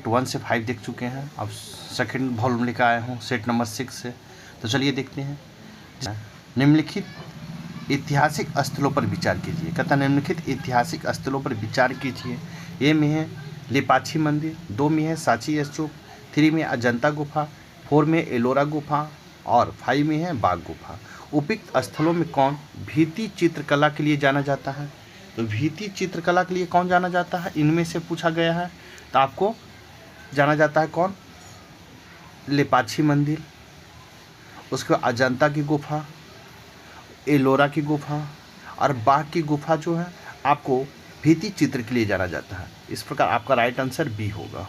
Set 1 से 5 देख चुके हैं, अब सेकंड वॉल्यूम लेकर आया हूँ सेट नंबर 6 से। तो चलिए देखते हैं। निम्नलिखित ऐतिहासिक स्थलों पर विचार कीजिए। कहता निम्नलिखित ऐतिहासिक स्थलों पर विचार कीजिए। ए में है लेपाक्षी मंदिर, 2 में है सांची स्तूप, 3 में अजंता गुफा, 4 में एलोरा गुफा और 5 में है बाघ गुफा। उपयुक्त स्थलों में कौन भित्ति चित्रकला के लिए जाना जाता है? तो भित्ति चित्रकला के लिए कौन जाना जाता है, इनमें से पूछा गया है। तो आपको जाना जाता है कौन? लेपाक्षी मंदिर, उसके बाद अजंता की गुफा, एलोरा की गुफा और बाघ की गुफा जो है आपको भित्ति चित्र के लिए जाना जाता है। इस प्रकार आपका राइट आंसर बी होगा।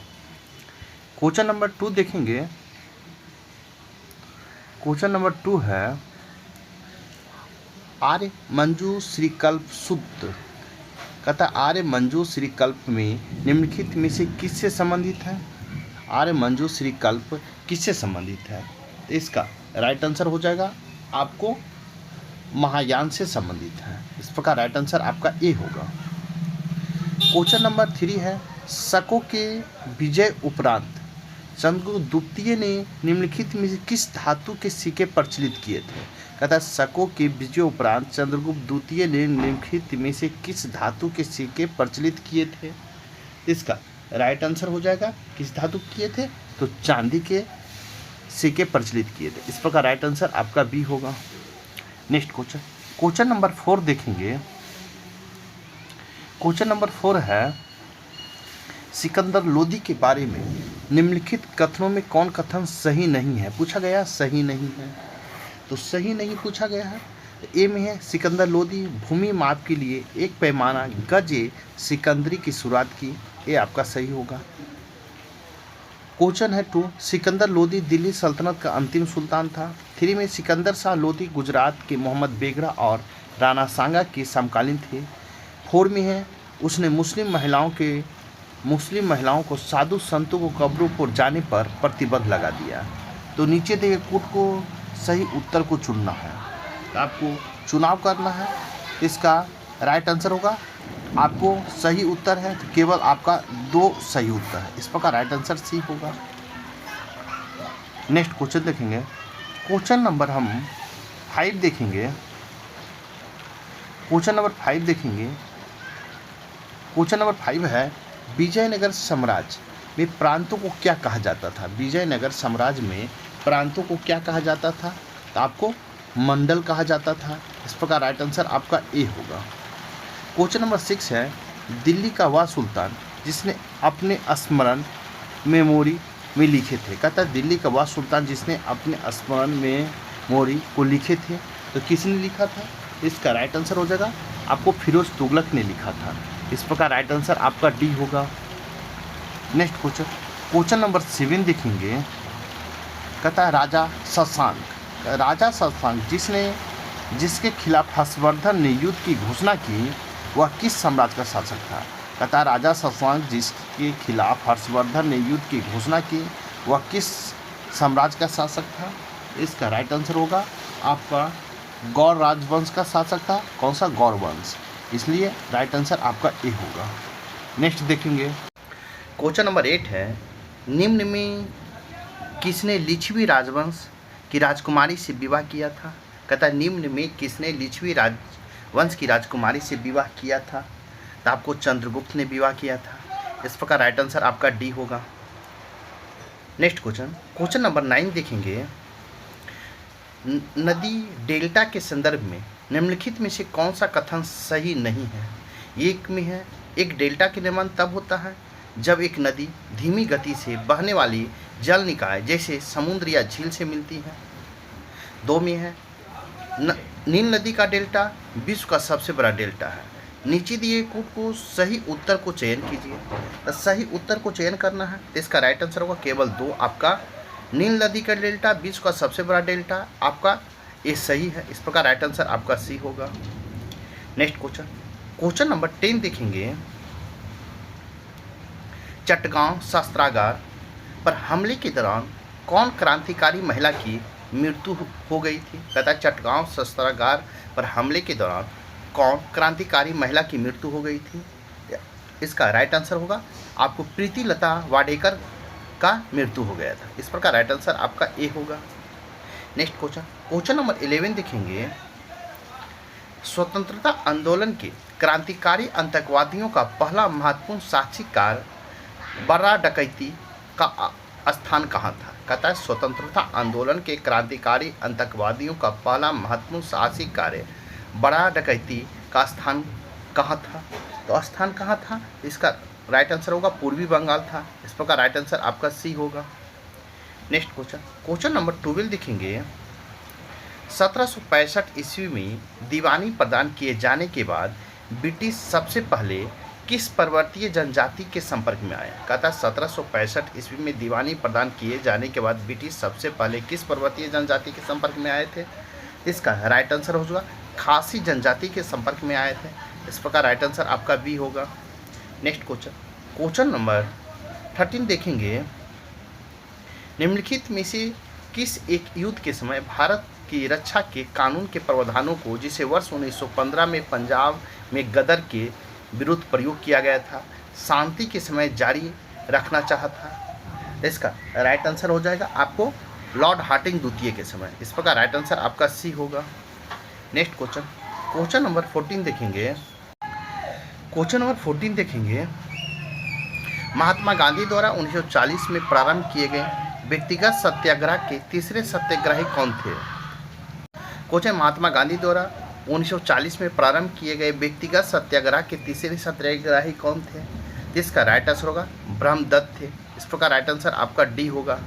क्वेश्चन नंबर 2 देखेंगे। क्वेश्चन नंबर 2 है आर्य मंजू श्रीकल्प शुद्ध। कहता आर्य मंजू श्रीकल्प में निम्नलिखित में से किससे संबंधित है? आर्य मंजू श्रीकल्प किससे संबंधित है? तो इसका राइट आंसर हो जाएगा आपको महायान से संबंधित है। इस प्रकार राइट आंसर आपका ए होगा। क्वेश्चन नंबर 3 है शकों के विजय उपरांत चंद्रगुप्त द्वितीय ने निम्नलिखित में से किस धातु के सिक्के प्रचलित किए थे? कहता शकों के विजय उपरांत चंद्रगुप्त द्वितीय ने निम्नलिखित में से किस धातु के सिक्के प्रचलित किए थे? इसका राइट आंसर हो जाएगा किस धातु किए थे? तो चांदी के सिक्के प्रचलित किए थे। इस प्रकार राइट आंसर आपका बी होगा। नेक्स्ट क्वेश्चन, क्वेश्चन नंबर 4 देखेंगे। क्वेश्चन नंबर 4 है सिकंदर लोदी के बारे में निम्नलिखित कथनों में कौन कथन सही नहीं है? पूछा गया सही नहीं है, तो सही नहीं पूछा गया है। ए में है सिकंदर लोदी भूमि माप के लिए एक पैमाना गज सिकंदरी की शुरुआत की। ये आपका सही होगा। क्वेश्चन है 2 सिकंदर लोदी दिल्ली सल्तनत का अंतिम सुल्तान था। 3 में सिकंदर शाह लोदी गुजरात के मोहम्मद बेगरा और राणा सांगा के समकालीन थे। 4 में है उसने मुस्लिम महिलाओं को साधु संतों को कब्रों पर जाने पर प्रतिबंध लगा दिया। तो नीचे दिए कूट को सही उत्तर को चुनना है। तो आपको चुनाव करना है। इसका राइट आंसर होगा आपको सही उत्तर है तो केवल आपका 2 सही उत्तर है। इस प्रकार राइट आंसर सी होगा। नेक्स्ट क्वेश्चन देखेंगे। क्वेश्चन नंबर हम 5 देखेंगे। क्वेश्चन नंबर 5 देखेंगे। क्वेश्चन नंबर 5 है विजयनगर साम्राज्य में प्रांतों को क्या कहा जाता था? विजयनगर साम्राज्य में प्रांतों को क्या कहा जाता था? तो आपको मंडल कहा जाता था। इस प्रकार राइट आंसर आपका ए होगा। क्वेश्चन नंबर 6 है दिल्ली का वह सुल्तान जिसने अपने स्मरण मेमोरी में लिखे थे। कहता है दिल्ली का वह सुल्तान जिसने अपने स्मरण मेमोरी को लिखे थे। तो किसने लिखा था? इसका राइट आंसर हो जाएगा आपको फिरोज तुगलक ने लिखा था। इस प्रकार राइट आंसर आपका डी होगा। नेक्स्ट क्वेश्चन, क्वेश्चन नंबर 7 देखेंगे। कहता है राजा शशांक जिसके खिलाफ हर्षवर्धन ने युद्ध की घोषणा की वह किस साम्राज्य का शासक था? कहता है राजा शशांक जिसके खिलाफ हर्षवर्धन ने युद्ध की घोषणा की वह किस साम्राज्य का शासक था? इसका राइट आंसर होगा आपका गौड़ राजवंश का शासक था। कौन सा? गौड़ वंश। इसलिए राइट आंसर आपका ए होगा। नेक्स्ट देखेंगे। क्वेश्चन नंबर 8 है निम्न में किसने लिच्छवी राजवंश की राजकुमारी से विवाह किया था? कहता है निम्न में किसने लिच्छवी राजवंश की राजकुमारी से विवाह किया था? तो आपको चंद्रगुप्त ने विवाह किया था। इस प्रकार राइट आंसर आपका डी होगा। नेक्स्ट क्वेश्चन, क्वेश्चन नंबर 9 देखेंगे। नदी डेल्टा के संदर्भ में निम्नलिखित में से कौन सा कथन सही नहीं है? एक में है एक डेल्टा के निर्माण तब होता है जब एक नदी धीमी गति से बहने वाली जल निकाय जैसे समुद्र या झील से मिलती है। 2 में है नील नदी का डेल्टा विश्व का सबसे बड़ा डेल्टा है। नीचे दिए कूट को सही उत्तर को चयन कीजिए। तो सही उत्तर को चयन करना है। तो इसका राइट आंसर होगा केवल 2 आपका नील नदी का डेल्टा विश्व का सबसे बड़ा डेल्टा आपका ये सही है। इस प्रकार राइट आंसर आपका सी होगा। नेक्स्ट क्वेश्चन, क्वेश्चन नंबर 10 देखेंगे। चटगांव शस्त्रागार पर हमले के दौरान कौन क्रांतिकारी महिला की मृत्यु हो गई थी? कहता है चटगांव शस्त्रागार पर हमले के दौरान कौन क्रांतिकारी महिला की मृत्यु हो गई थी? इसका राइट आंसर होगा आपको प्रीति लता वाडेकर का मृत्यु हो गया था। इस प्रकार राइट आंसर आपका ए होगा। नेक्स्ट क्वेश्चन नंबर 11 देखेंगे। स्वतंत्रता आंदोलन के क्रांतिकारी आतंकवादियों का पहला महत्वपूर्ण साक्षीकार बर्रा डकैती का स्थान कहाँ था? कहता है स्वतंत्रता आंदोलन के क्रांतिकारी आतंकवादियों का पहला महत्वपूर्ण साहसिक कार्य बड़ा डकैती का स्थान कहाँ था? तो स्थान कहाँ था? इसका राइट आंसर होगा पूर्वी बंगाल था। इस प्रकार राइट आंसर आपका सी होगा। नेक्स्ट क्वेश्चन नंबर 12 देखेंगे। 1765 ईस्वी में दीवानी प्रदान किए जाने के बाद ब्रिटिश सबसे पहले किस पर्वतीय जनजाति के संपर्क में आया? कहता है 1765 ईस्वी में दीवानी प्रदान किए जाने के बाद ब्रिटिश सबसे पहले किस पर्वतीय जनजाति के संपर्क में आए थे? इसका राइट आंसर होगा खासी जनजाति के संपर्क में आए थे। इस प्रकार राइट आंसर आपका बी होगा। नेक्स्ट क्वेश्चन नंबर 13 देखेंगे। निम्नलिखित में से किस एक युद्ध के समय भारत की रक्षा के कानून के प्रावधानों को, जिसे वर्ष 1915 में पंजाब में गदर के विरुद्ध प्रयोग किया गया था, शांति के समय जारी रखना चाहा था? इसका राइट आंसर हो जाएगा आपको लॉर्ड हार्डिंग द्वितीय के समय। इस प्रकार राइट आंसर आपका सी होगा। नेक्स्ट क्वेश्चन नंबर 14 देखेंगे। क्वेश्चन नंबर 14 देखेंगे। महात्मा गांधी द्वारा 1940 में प्रारंभ किए गए व्यक्तिगत सत्याग्रह के तीसरे सत्याग्रही कौन थे? क्वेश्चन महात्मा गांधी द्वारा 1940 में प्रारंभ किए गए व्यक्तिगत सत्याग्रह के तीसरे सत्याग्रही कौन थे? जिसका राइट आंसर होगा ब्रह्मदत्त थे। इस प्रकार राइट आंसर आपका डी होगा।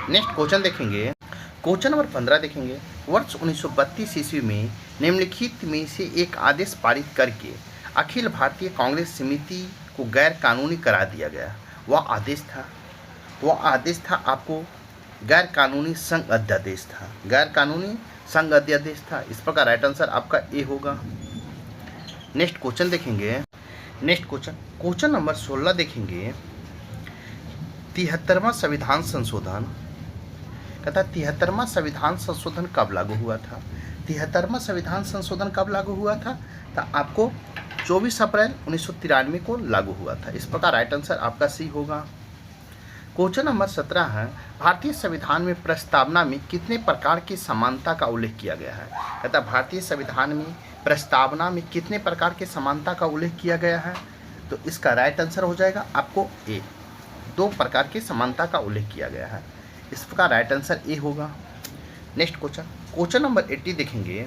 नेक्स्ट क्वेश्चन देखेंगे। क्वेश्चन नंबर 15 देखेंगे। वर्ष 1932 ईस्वी में निम्नलिखित में से एक आदेश पारित करके अखिल भारतीय कांग्रेस समिति को गैर कानूनी करा दिया गया। वह आदेश था आपको गैर कानूनी संघ अध्यादेश था। गैर कानूनी संघ अध्यादेश था। इस प्रकार राइट आंसर आपका ए होगा। नेक्स्ट क्वेश्चन देखेंगे। नेक्स्ट क्वेश्चन नंबर 16 देखेंगे। 73वां संविधान संशोधन कहता है 73वां संविधान संशोधन कब लागू हुआ था? 73वां संविधान संशोधन कब लागू हुआ था? तो आपको 24 अप्रैल 1993 को लागू हुआ था। इस प्रकार राइट आंसर आपका सी होगा। क्वेश्चन नंबर 17 है। भारतीय संविधान में प्रस्तावना में कितने प्रकार की समानता का उल्लेख किया गया है? कहता भारतीय संविधान में प्रस्तावना में कितने प्रकार की समानता का उल्लेख किया गया है? तो इसका राइट आंसर हो जाएगा आपको ए। 2 प्रकार की समानता का उल्लेख किया गया है। इस प्रकार राइट आंसर ए होगा। नेक्स्ट क्वेश्चन नंबर 80 देखेंगे।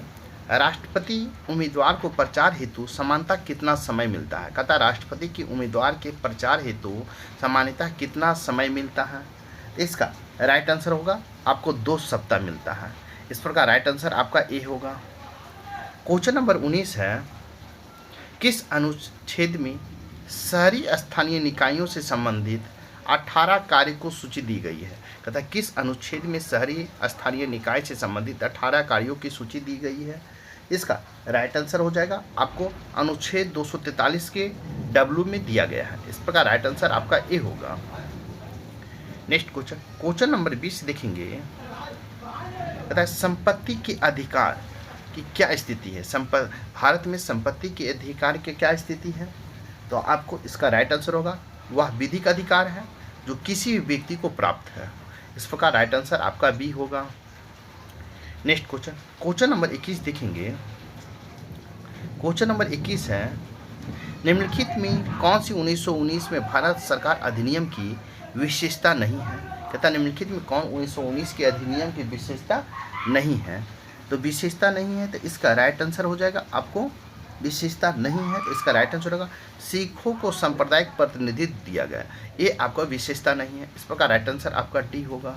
राष्ट्रपति उम्मीदवार को प्रचार हेतु सामान्यतः कितना समय मिलता है? कहता राष्ट्रपति की उम्मीदवार के प्रचार हेतु सामान्यतः कितना समय मिलता है? इसका राइट आंसर होगा आपको 2 सप्ताह मिलता है। इस प्रकार राइट आंसर आपका ए होगा। क्वेश्चन नंबर 19 है। किस अनुच्छेद में शहरी स्थानीय निकायों से संबंधित 18 कार्य को सूची दी गई है? कहता किस अनुच्छेद में शहरी स्थानीय निकाय से संबंधित 18 कार्यों की सूची दी गई है? इसका राइट आंसर हो जाएगा आपको अनुच्छेद 243 के डब्ल्यू में दिया गया है। इस प्रकार राइट आंसर आपका ए होगा। नेक्स्ट क्वेश्चन नंबर 20 देखेंगे। कहता है संपत्ति के अधिकार की क्या स्थिति है? भारत में संपत्ति के अधिकार की क्या स्थिति है? तो आपको इसका राइट आंसर होगा वह विधिक अधिकार है जो किसी भी व्यक्ति को प्राप्त है। इस प्रकार राइट आंसर आपका बी होगा। नेक्स्ट क्वेश्चन नंबर 21 देखेंगे। क्वेश्चन नंबर 21 है। निम्नलिखित में कौन सी 1919 में भारत सरकार अधिनियम की विशेषता नहीं है? कहता निम्नलिखित में कौन 1919 के अधिनियम की विशेषता नहीं है? तो विशेषता नहीं है तो इसका राइट आंसर हो जाएगा आपको विशेषता नहीं है तो इसका राइट आंसर होगा सिखों को सांप्रदायिक प्रतिनिधित्व दिया गया। ये आपका विशेषता नहीं है। इस प्रकार राइट आंसर आपका डी होगा।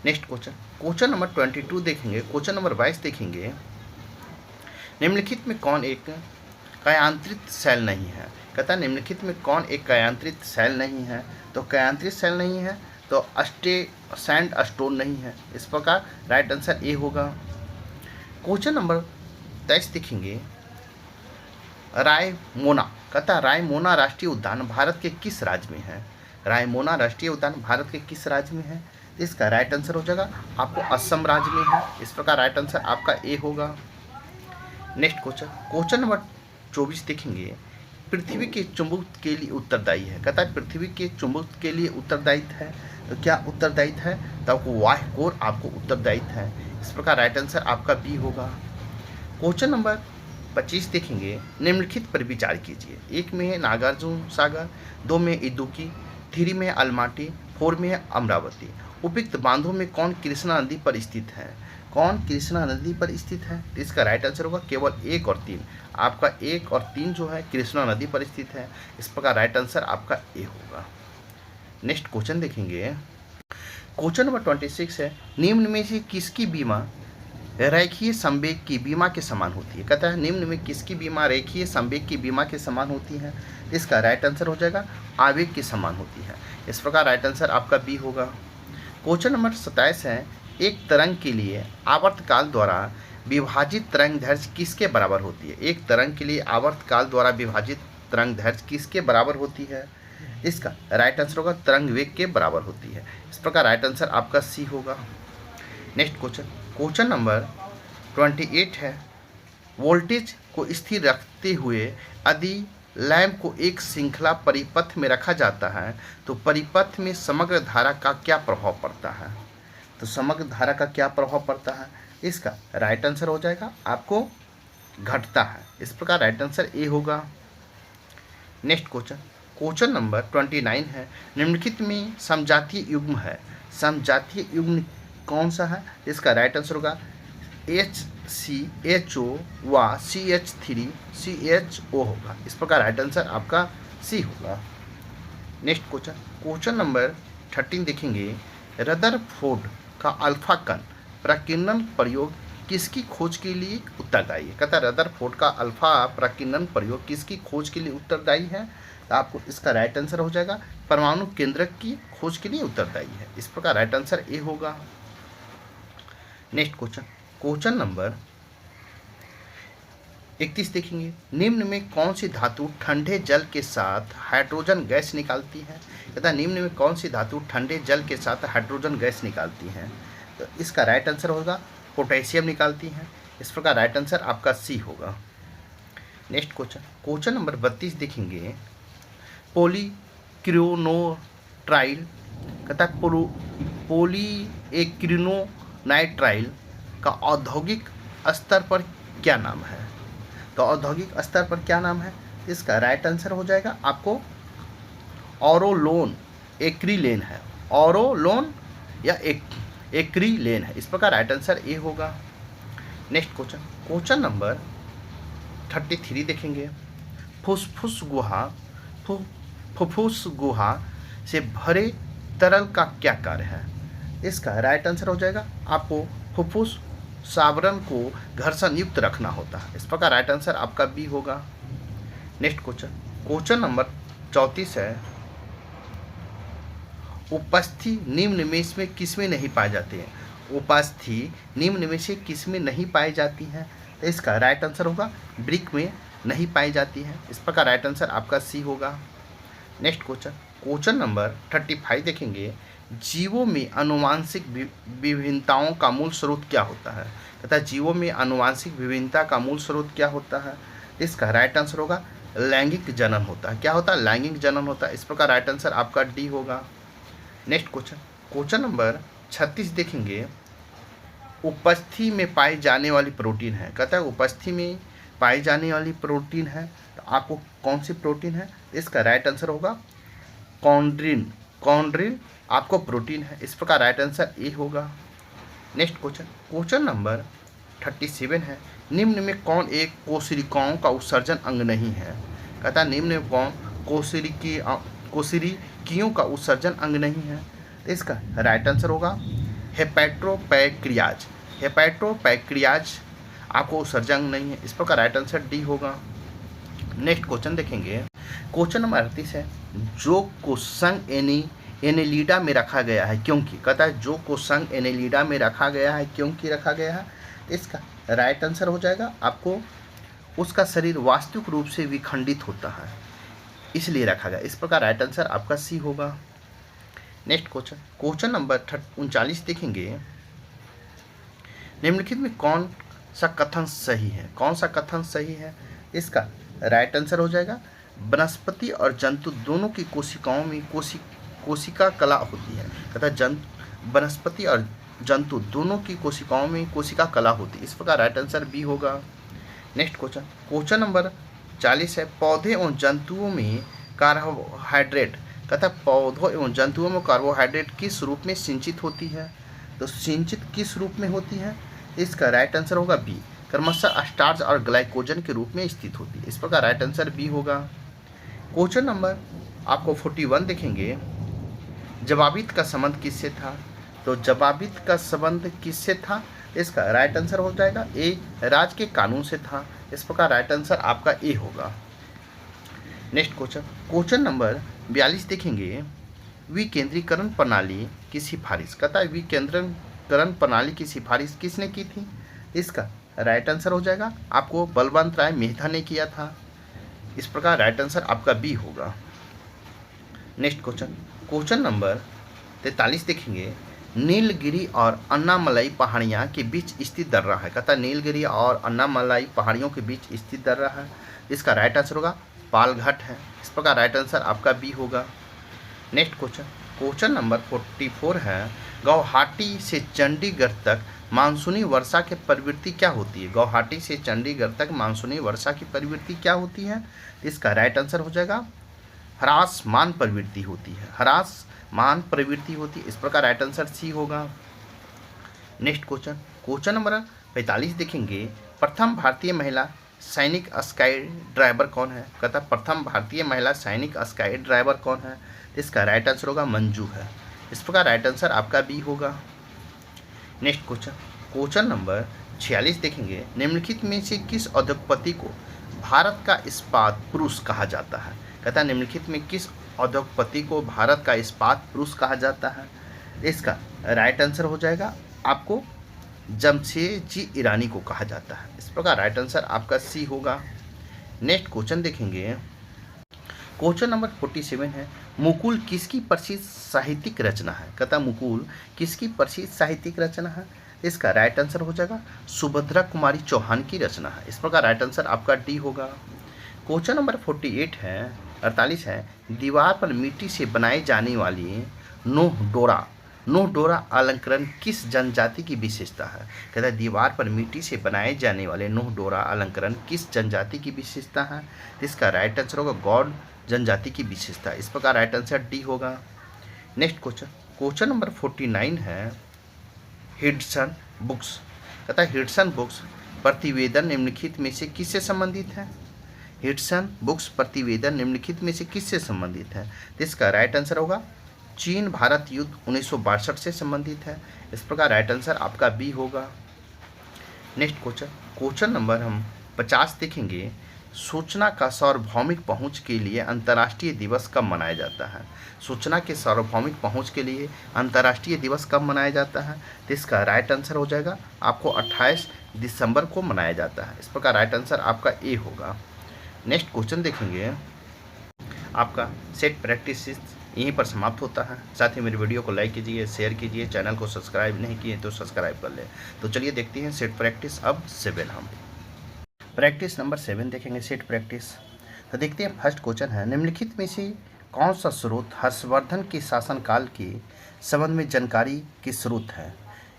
नेक्स्ट क्वेश्चन नंबर 22 देखेंगे। क्वेश्चन नंबर 22 देखेंगे। निम्नलिखित में कौन एक कयांत्रित सेल नहीं है? कहता है निम्नलिखित में कौन एक कयांत्रित सेल नहीं है? तो कयांत्रित सेल नहीं है तो सैंड स्टोन नहीं है। इस प्रकार राइट आंसर ए होगा। क्वेश्चन नंबर 23 देखेंगे। रायमोना कहता रायमोना राष्ट्रीय उद्यान भारत के किस राज्य में है? रायमोना राष्ट्रीय उद्यान भारत के किस राज्य में है? इसका राइट आंसर हो जाएगा आपको असम राज्य में है। इस प्रकार राइट आंसर आपका ए होगा। नेक्स्ट क्वेश्चन नंबर 24 देखेंगे। पृथ्वी के चुंबक के लिए उत्तरदायी है? कहता है पृथ्वी के चुंबक के लिए उत्तरदायित्व है। तो क्या उत्तरदायित्व है? तो आपको बाह्य कोर आपको उत्तरदायित्व है। इस प्रकार राइट आंसर आपका बी होगा। क्वेश्चन नंबर 25 देखेंगे, निम्नलिखित पर विचार कीजिए। 1 में है नागार्जुन सागर, 2 में इदुक्की, 3 में है अलमाटी, 4 में है अमरावती। उपयुक्त बांधों में कौन कृष्णा नदी पर स्थित है? कौन कृष्णा नदी पर स्थित है? तो इसका राइट आंसर होगा केवल 1 और 3। आपका 1 और 3 जो है कृष्णा नदी पर स्थित है। इस प्रकार राइट आंसर आपका ए होगा। नेक्स्ट क्वेश्चन देखेंगे, क्वेश्चन नंबर 26 है, निम्न में से किसकी बीमा रेखीय संवेग की बीमा के समान होती है? कहता है निम्न में किसकी बीमा रेखीय संवेग की बीमा के समान होती है? इसका राइट आंसर हो जाएगा आवेग के समान होती है। इस प्रकार राइट आंसर आपका बी होगा। क्वेश्चन नंबर 27 है, एक तरंग के लिए आवर्तकाल द्वारा विभाजित तरंग दैर्घ्य किसके बराबर होती है? एक तरंग के लिए आवर्तकाल द्वारा विभाजित तरंग दैर्घ्य किसके बराबर होती है? इसका राइट आंसर होगा तरंग वेग के बराबर होती है। इस प्रकार राइट आंसर आपका सी होगा। नेक्स्ट क्वेश्चन, क्वेश्चन नंबर 28 है, वोल्टेज को स्थिर रखते हुए यदि लैंप को एक श्रृंखला परिपथ में रखा जाता है तो परिपथ में समग्र धारा का क्या प्रभाव पड़ता है? तो समग्र धारा का क्या प्रभाव पड़ता है? इसका राइट आंसर हो जाएगा आपको घटता है। इस प्रकार राइट आंसर ए होगा। नेक्स्ट क्वेश्चन, क्वेश्चन नंबर 29 है, निम्नलिखित में समजातीय युग्म है, समजातीय युग्म कौन सा है? इसका राइट आंसर होगा HCHO व CH3CHO होगा। इस प्रकार राइट आंसर आपका सी होगा। नेक्स्ट क्वेश्चन, क्वेश्चन नंबर 13 देखेंगे, रदरफोर्ड का अल्फा कण प्रकीर्णन प्रयोग किसकी खोज के लिए उत्तरदायी है? कहता है रदरफोर्ड का अल्फा प्रकीर्णन प्रयोग किसकी खोज के लिए उत्तरदायी है? तो आपको इसका राइट आंसर हो जाएगा परमाणु केंद्रक की खोज के लिए उत्तरदायी है। इस प्रकार राइट आंसर ए होगा। नेक्स्ट क्वेश्चन, क्वेश्चन नंबर 31 देखेंगे, निम्न में कौन सी धातु ठंडे जल के साथ हाइड्रोजन गैस निकालती है? कहता है निम्न में कौन सी धातु ठंडे जल के साथ हाइड्रोजन गैस निकालती है? तो इसका राइट आंसर होगा पोटेशियम निकालती है। इस प्रकार राइट आंसर आपका सी होगा। नेक्स्ट क्वेश्चन, क्वेश्चन नंबर 32 देखेंगे, पॉलीक्रिनोनाइट्राइल, कहता है पॉलीएक्रिनोनाइट्राइल का औद्योगिक स्तर पर क्या नाम है? तो औद्योगिक स्तर पर क्या नाम है? इसका राइट आंसर हो जाएगा आपको ऑरोलोन एक्रिलेन है। ऑरोलोन या एक्रिलेन है। इस प्रकार राइट आंसर ए होगा। नेक्स्ट क्वेश्चन, क्वेश्चन नंबर 33 देखेंगे, फुसफुस गुहा से भरे तरल का क्या कार्य है? इसका राइट आंसर हो जाएगा आपको फुफ्फुस सावरण को घर्षण युक्त रखना होता है। इस प्रकार राइट आंसर आपका बी होगा। नेक्स्ट क्वेश्चन, क्वेश्चन नंबर 34 है, उपस्थि निम्न में इसमें किसमें नहीं पाए जाते हैं? उपस्थि निम्न में से किसमें नहीं पाई जाती हैं? तो इसका राइट आंसर होगा ब्रिक में नहीं पाई जाती है। इस प्रकार राइट आंसर आपका सी होगा। नेक्स्ट क्वेश्चन, क्वेश्चन नंबर 35 देखेंगे, जीवों में आनुवांशिक विभिन्नताओं का मूल स्रोत क्या होता है? कहता है जीवों में आनुवांशिक विभिन्नता का मूल स्रोत क्या होता है? इसका राइट आंसर होगा लैंगिक जनन होता है। क्या होता है? लैंगिक जनन होता है। इस प्रकार राइट आंसर आपका डी होगा। नेक्स्ट क्वेश्चन, क्वेश्चन नंबर 36 देखेंगे, उपस्थि में पाई जाने वाली प्रोटीन है। कहता है उपस्थि में पाई जाने वाली प्रोटीन है, तो आपको कौन सी प्रोटीन है? इसका राइट आंसर होगा कॉन्ड्रिन। कॉन्ड्रिन आपको प्रोटीन है। इस प्रकार राइट आंसर ए होगा। नेक्स्ट क्वेश्चन, क्वेश्चन नंबर 37 है, निम्न में कौन एक कोशिकाओं का उत्सर्जन अंग नहीं है? कहता है निम्न में कौन कोशिकीयों का उत्सर्जन अंग नहीं है? इसका राइट आंसर होगा हेपेटोपैंक्रियाज। हेपेटोपैंक्रियाज आपको उत्सर्जन अंग नहीं है। इस प्रकार राइट आंसर डी होगा। नेक्स्ट क्वेश्चन देखेंगे, क्वेश्चन नंबर 38 है, जो को संग एनेलिडा में रखा गया है क्योंकि? कहता है जो को संग एनेलिडा में रखा गया है क्योंकि रखा गया है? इसका राइट आंसर हो जाएगा आपको उसका शरीर वास्तविक रूप से विखंडित होता है इसलिए रखा गया। इस प्रकार राइट आंसर आपका सी होगा। नेक्स्ट क्वेश्चन, क्वेश्चन नंबर 39 देखेंगे, निम्नलिखित में कौन सा कथन सही है? कौन सा कथन सही है? इसका राइट आंसर हो जाएगा वनस्पति और जंतु दोनों की कोशिकाओं में कोशिका कला होती है। कहता वनस्पति और जंतु दोनों की कोशिकाओं में कोशिका कला होती है। इस प्रकार राइट आंसर बी होगा। नेक्स्ट क्वेश्चन नंबर 40 है, पौधे एवं जंतुओं में कार्बोहाइड्रेट, कहता पौधों एवं जंतुओं में कार्बोहाइड्रेट किस रूप में सिंचित होती है? तो सिंचित किस रूप में होती है? इसका राइट आंसर होगा बी, क्रमशः स्टार्च और ग्लाइकोजन के रूप में स्थित होती है। इस प्रकार राइट आंसर बी होगा। क्वेश्चन नंबर आपको 41 देखेंगे, जवाबित का संबंध किससे था? तो जवाबित का संबंध किससे था? इसका राइट आंसर हो जाएगा ए, राज्य के कानून से था। इस प्रकार राइट आंसर आपका ए होगा। नेक्स्ट क्वेश्चन नंबर 42 देखेंगे, विकेंद्रीकरण प्रणाली की सिफारिश, कहता है विकेंद्रीकरण प्रणाली की सिफारिश किसने की थी? इसका राइट आंसर हो जाएगा आपको बलवंत राय मेहता ने किया था। इस प्रकार राइट आंसर आपका बी होगा। नेक्स्ट क्वेश्चन नंबर 43 देखेंगे, नीलगिरी और अन्नामलाई पहाड़ियाँ के बीच स्थित दर्रा है, कहता है नीलगिरी और अन्नामलाई पहाड़ियों के बीच स्थित दर्रा है। इसका राइट आंसर होगा पालघाट है। इस प्रकार राइट आंसर आपका बी होगा। नेक्स्ट क्वेश्चन नंबर 44 है, गुवाहाटी से चंडीगढ़ तक मानसूनी वर्षा की प्रवृत्ति क्या होती है? गुवाहाटी से चंडीगढ़ तक मानसूनी वर्षा की प्रवृत्ति क्या होती है? इसका राइट आंसर हो जाएगा ह्रासमान प्रवृत्ति होती है, ह्रासमान प्रवृत्ति होती है। इस प्रकार राइट आंसर सी होगा। नेक्स्ट क्वेश्चन नंबर 45 देखेंगे, प्रथम भारतीय महिला सैनिक स्काई ड्राइवर कौन है? कहता प्रथम भारतीय महिला सैनिक स्काई ड्राइवर कौन है? इसका राइट आंसर होगा मंजू है। इस प्रकार राइट आंसर आपका बी होगा। नेक्स्ट क्वेश्चन नंबर 46 देखेंगे, निम्नलिखित में से किस उद्योगपति को भारत का इस्पात पुरुष कहा जाता है? कहता है निम्नलिखित में किस उद्योगपति को भारत का इस्पात पुरुष कहा जाता है? इसका राइट आंसर हो जाएगा आपको जमशेदजी ईरानी को कहा जाता है। इस प्रकार राइट आंसर आपका सी होगा। नेक्स्ट क्वेश्चन देखेंगे, क्वेश्चन नंबर 47 है, मुकुल किसकी प्रसिद्ध साहित्यिक रचना है? कहता मुकुल किसकी प्रसिद्ध साहित्यिक रचना है? इसका राइट आंसर हो जाएगा सुभद्रा कुमारी चौहान की रचना है। इस प्रकार राइट आंसर आपका डी होगा। क्वेश्चन नंबर 48 है, दीवार पर मिट्टी से बनाई जाने वाली नोह डोरा अलंकरण किस जनजाति की विशेषता है? कहता है दीवार पर मिट्टी से बनाए जाने वाले नोह डोरा अलंकरण किस जनजाति की विशेषता है? इसका राइट आंसर होगा गौड़ जनजाति की विशेषता। इस प्रकार राइट आंसर डी होगा। नेक्स्ट क्वेश्चन नंबर 49 है, हिडसन बुक्स, कहता है हिडसन बुक्स प्रतिवेदन निम्नलिखित में से किससे संबंधित है? हिडसन बुक्स प्रतिवेदन निम्नलिखित में से किससे संबंधित है? इसका राइट आंसर होगा चीन भारत युद्ध 1962 से संबंधित है। इस प्रकार राइट आंसर आपका बी होगा। नेक्स्ट क्वेश्चन नंबर हम 50 देखेंगे, सूचना का सार्वभौमिक पहुंच के लिए अंतर्राष्ट्रीय दिवस कब मनाया जाता है? सूचना के सार्वभौमिक पहुंच के लिए अंतर्राष्ट्रीय दिवस कब मनाया जाता है? तो इसका राइट आंसर हो जाएगा आपको 28 दिसंबर को मनाया जाता है। इस प्रकार राइट आंसर आपका ए होगा। नेक्स्ट क्वेश्चन देखेंगे, आपका सेट प्रैक्टिस यहीं पर समाप्त होता है। साथ ही मेरी वीडियो को लाइक कीजिए, शेयर कीजिए, चैनल को सब्सक्राइब नहीं किए तो सब्सक्राइब कर लें। तो चलिए देखते हैं सेट प्रैक्टिस अब 7। हम प्रैक्टिस नंबर 7 देखेंगे, सेट प्रैक्टिस। तो देखते हैं फर्स्ट क्वेश्चन है, निम्नलिखित में से कौन सा स्रोत हर्षवर्धन के शासनकाल के संबंध में जानकारी की स्रोत है?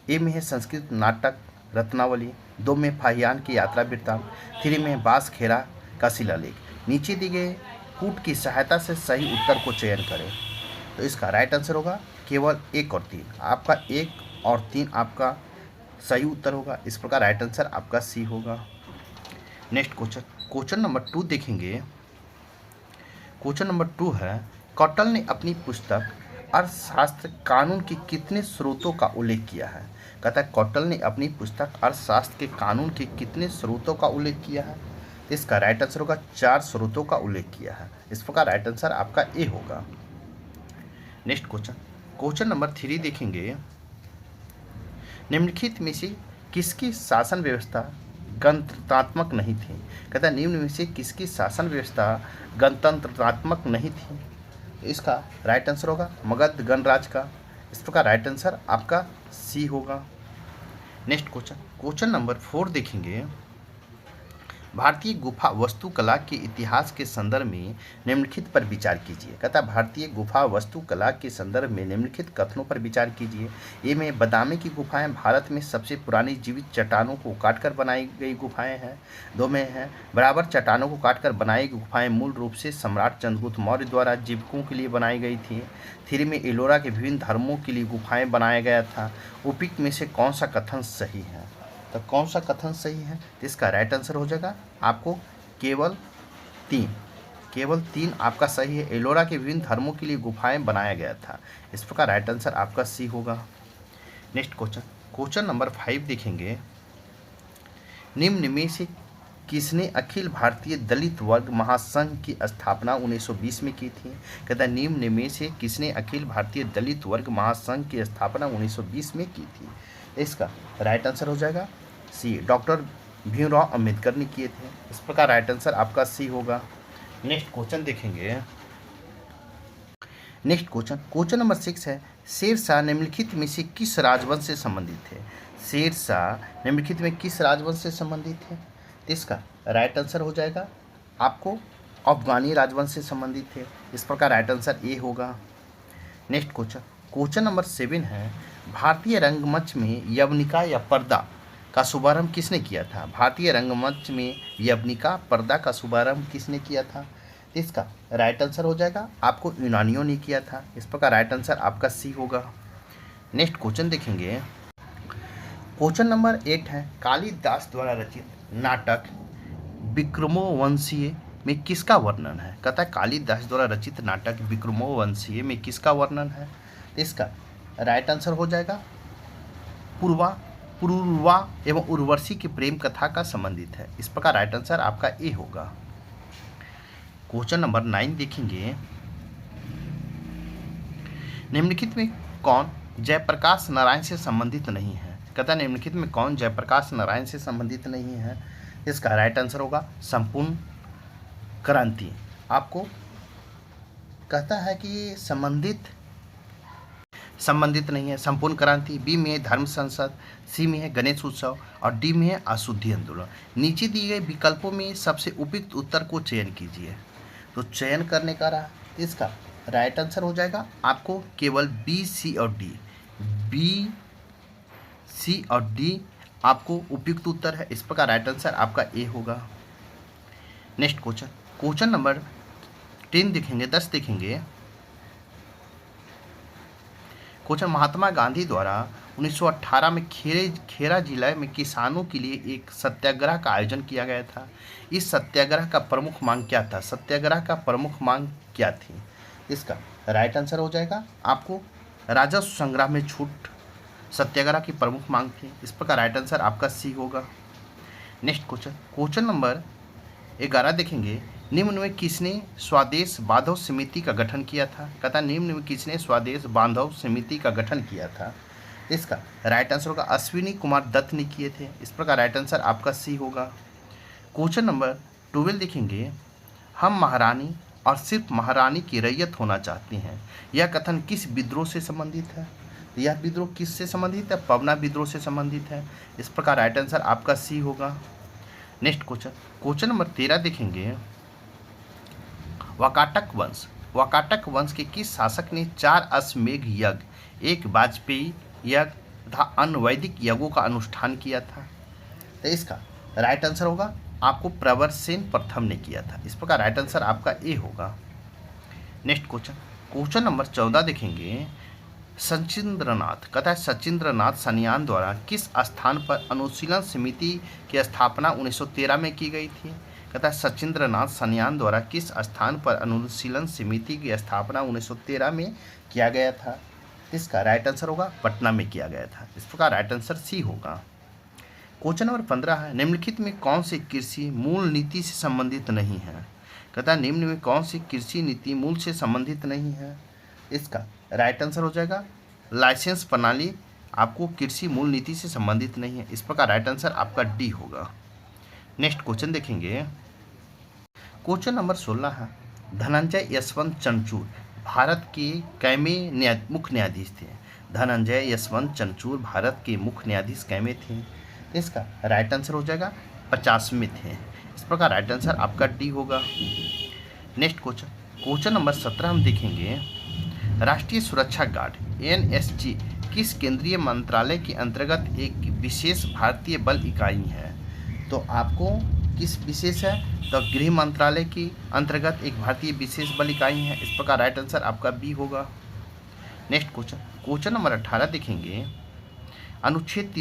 ए में है संस्कृत नाटक रत्नावली, 2 में फाहियान की यात्रा वृत्तांत, 3 में बास खेरा का शिलालेख। नीचे दिए गए कूट की सहायता से सही उत्तर को चयन करें। तो इसका राइट आंसर होगा केवल 1 और 3। आपका 1 और 3 आपका सही उत्तर होगा। इस प्रकार राइट आंसर आपका सी होगा। नेक्स्ट क्वेश्चन नंबर 2 देखेंगे। क्वेश्चन नंबर 2 है, कौटिल्य ने अपनी पुस्तक अर्थशास्त्र कानून के कितने स्रोतों का उल्लेख किया है? कहता है कौटिल्य ने अपनी पुस्तक अर्थशास्त्र के कानून के कितने स्रोतों का उल्लेख किया है? इसका राइट आंसर होगा 4 स्रोतों का उल्लेख किया है। इस प्रकार राइट आंसर आपका ए होगा। नेक्स्ट क्वेश्चन नंबर 3 देखेंगे, निम्नलिखित में से किसकी शासन व्यवस्था गणतंत्रात्मक नहीं थी? कहता है निम्न में से किसकी शासन व्यवस्था गणतंत्रात्मक नहीं थी? इसका राइट आंसर होगा मगध गणराज का। इस प्रकार राइट आंसर आपका सी होगा। नेक्स्ट क्वेश्चन नंबर 4 देखेंगे, भारतीय गुफा वास्तुकला के इतिहास के संदर्भ में निम्नलिखित पर विचार कीजिए। कहता है भारतीय गुफा वास्तुकला के संदर्भ में निम्नलिखित कथनों पर विचार कीजिए। ए में बादामी की गुफाएं भारत में सबसे पुरानी जीवित चट्टानों को काटकर बनाई गई गुफाएं हैं। 2 में है बराबर चट्टानों को काटकर बनाई गई गुफाएं मूल रूप से सम्राट चंद्रगुप्त मौर्य द्वारा जीविकों के लिए बनाई गई थी। 3 में एलोरा के विभिन्न धर्मों के लिए गुफाएं बनाया गया था। उपयुक्त में से कौन सा कथन सही है? तो कौन सा कथन सही है? तो इसका राइट आंसर हो जाएगा आपको केवल 3 आपका सही है। एलोरा के विभिन्न धर्मों के लिए गुफाएं बनाया गया था। इस प्रकार राइट आंसर आपका सी होगा। नेक्स्ट क्वेश्चन नंबर 5 देखेंगे। निम्न में से किसने अखिल भारतीय दलित वर्ग महासंघ की स्थापना 1920 में की थी? कहता है निम्न में से किसने अखिल भारतीय दलित वर्ग महासंघ की स्थापना 1920 में की थी? इसका राइट आंसर हो जाएगा सी, डॉक्टर भीमराव अंबेडकर ने किए थे। इस प्रकार राइट आंसर आपका सी होगा। नेक्स्ट क्वेश्चन देखेंगे। नेक्स्ट क्वेश्चन नंबर 6 है। शेरशाह निम्नलिखित में से किस राजवंश से संबंधित है? शेरशाह निम्नलिखित में किस राजवंश से संबंधित है? इसका राइट आंसर हो जाएगा आपको अफगानी राजवंश से संबंधित है। इस प्रकार राइट आंसर ए होगा। नेक्स्ट क्वेश्चन नंबर 7 है। भारतीय रंगमंच में यवनिका या पर्दा का शुभारंभ किसने किया था? भारतीय रंगमंच में यवनिका पर्दा का शुभारंभ किसने किया था? इसका राइट आंसर हो जाएगा आपको यूनानियों ने किया था। इस प्रकार राइट आंसर आपका सी होगा। नेक्स्ट क्वेश्चन देखेंगे। क्वेश्चन नंबर 8 है। कालिदास द्वारा रचित नाटक विक्रमोवंशीय में किसका वर्णन है? कहता है कालिदास द्वारा रचित नाटक विक्रमोवंशीय में किसका वर्णन है? इसका राइट आंसर हो जाएगा पुरुरवा एवं उर्वशी की प्रेम कथा का संबंधित है। इस प्रकार राइट आंसर आपका ए होगा। क्वेश्चन नंबर 9 देखेंगे। निम्नलिखित में कौन जयप्रकाश नारायण से संबंधित नहीं है? कहता है निम्नलिखित में कौन जयप्रकाश नारायण से संबंधित नहीं है? इसका राइट आंसर होगा संपूर्ण क्रांति। आपको कहता है कि संबंधित नहीं है संपूर्ण क्रांति। बी में है धर्म संसद, सी में है गणेश उत्सव और डी में है अशुद्धि आंदोलन। नीचे दिए गए विकल्पों में सबसे उपयुक्त उत्तर को चयन कीजिए। तो चयन करने का रहा, इसका राइट आंसर हो जाएगा आपको केवल बी, सी और डी। बी, सी और डी आपको उपयुक्त उत्तर है। इस प्रकार राइट आंसर आपका ए होगा। नेक्स्ट क्वेश्चन नंबर 10 देखेंगे, 10 देखेंगे। क्वेश्चन महात्मा गांधी द्वारा 1918 में खेरा जिला में किसानों के लिए एक सत्याग्रह का आयोजन किया गया था। इस सत्याग्रह का प्रमुख मांग क्या था? सत्याग्रह का प्रमुख मांग क्या थी? इसका राइट आंसर हो जाएगा आपको राजस्व संग्रह में छूट सत्याग्रह की प्रमुख मांग थी। इस प्रकार राइट आंसर आपका सी होगा। नेक्स्ट क्वेश्चन नंबर 11 देखेंगे। निम्न में किसने स्वदेश बांधव समिति का गठन किया था? कहता निम्न में किसने स्वदेश बांधव समिति का गठन किया था? इसका राइट आंसर होगा अश्विनी कुमार दत्त ने किए थे। इस प्रकार राइट आंसर आपका सी होगा। क्वेश्चन नंबर 12 देखेंगे। हम महारानी और सिर्फ महारानी की रैयत होना चाहते हैं, यह कथन किस विद्रोह से संबंधित है? यह विद्रोह किससे संबंधित है? पवना विद्रोह से संबंधित है। इस प्रकार राइट आंसर आपका सी होगा। नेक्स्ट क्वेश्चन नंबर 13 देखेंगे। वाकाटक वंश के किस शासक ने 4 अश्वमेध यज्ञ, 1 वाजपेयी यज्ञ तथा अन्य वैदिक यज्ञों का अनुष्ठान किया था? तो इसका राइट आंसर होगा आपको प्रवरसेन प्रथम ने किया था। इस प्रकार राइट आंसर आपका ए होगा। नेक्स्ट क्वेश्चन नंबर 14 देखेंगे। सचिंद्रनाथ कहता है सचिंद्रनाथ सन्यान द्वारा किस स्थान पर अनुशीलन समिति की स्थापना 1913 में की गई थी? कहता है सचिंद्रनाथ सन्यान द्वारा किस स्थान पर अनुशीलन समिति की स्थापना 1913 में किया गया था? इसका राइट आंसर होगा पटना में किया गया था। इस प्रकार राइट आंसर सी होगा। क्वेश्चन नंबर 15 है। निम्नलिखित में कौन सी कृषि मूल नीति से संबंधित नहीं है? कहता है निम्न में कौन सी कृषि नीति मूल से संबंधित नहीं है? इसका राइट आंसर हो जाएगा लाइसेंस प्रणाली आपको कृषि मूल नीति से संबंधित नहीं है। इस प्रकार राइट आंसर आपका डी होगा। नेक्स्ट क्वेश्चन देखेंगे। क्वेश्चन नंबर 16 है। धनंजय यशवंत चंद्रचूड़ भारत के कैमे मुख्य न्यायाधीश थे? धनंजय यशवंत चंद्रचूड़ भारत के मुख्य न्यायाधीश कैमे थे? इसका राइट आंसर हो जाएगा 50वें थे। इस प्रकार राइट आंसर आपका डी होगा। नेक्स्ट क्वेश्चन नंबर 17 हम देखेंगे, राष्ट्रीय सुरक्षा गार्ड एनएसजी किस केंद्रीय मंत्रालय के अंतर्गत एक विशेष भारतीय बल इकाई है? तो आपको किस विशेष है, तो गृह मंत्रालय के अंतर्गत एक भारतीय विशेष बल इकाई है। इस प्रकार राइट आंसर आपका बी होगा। नेक्स्ट क्वेश्चन नंबर 18 देखेंगे, अनुच्छेद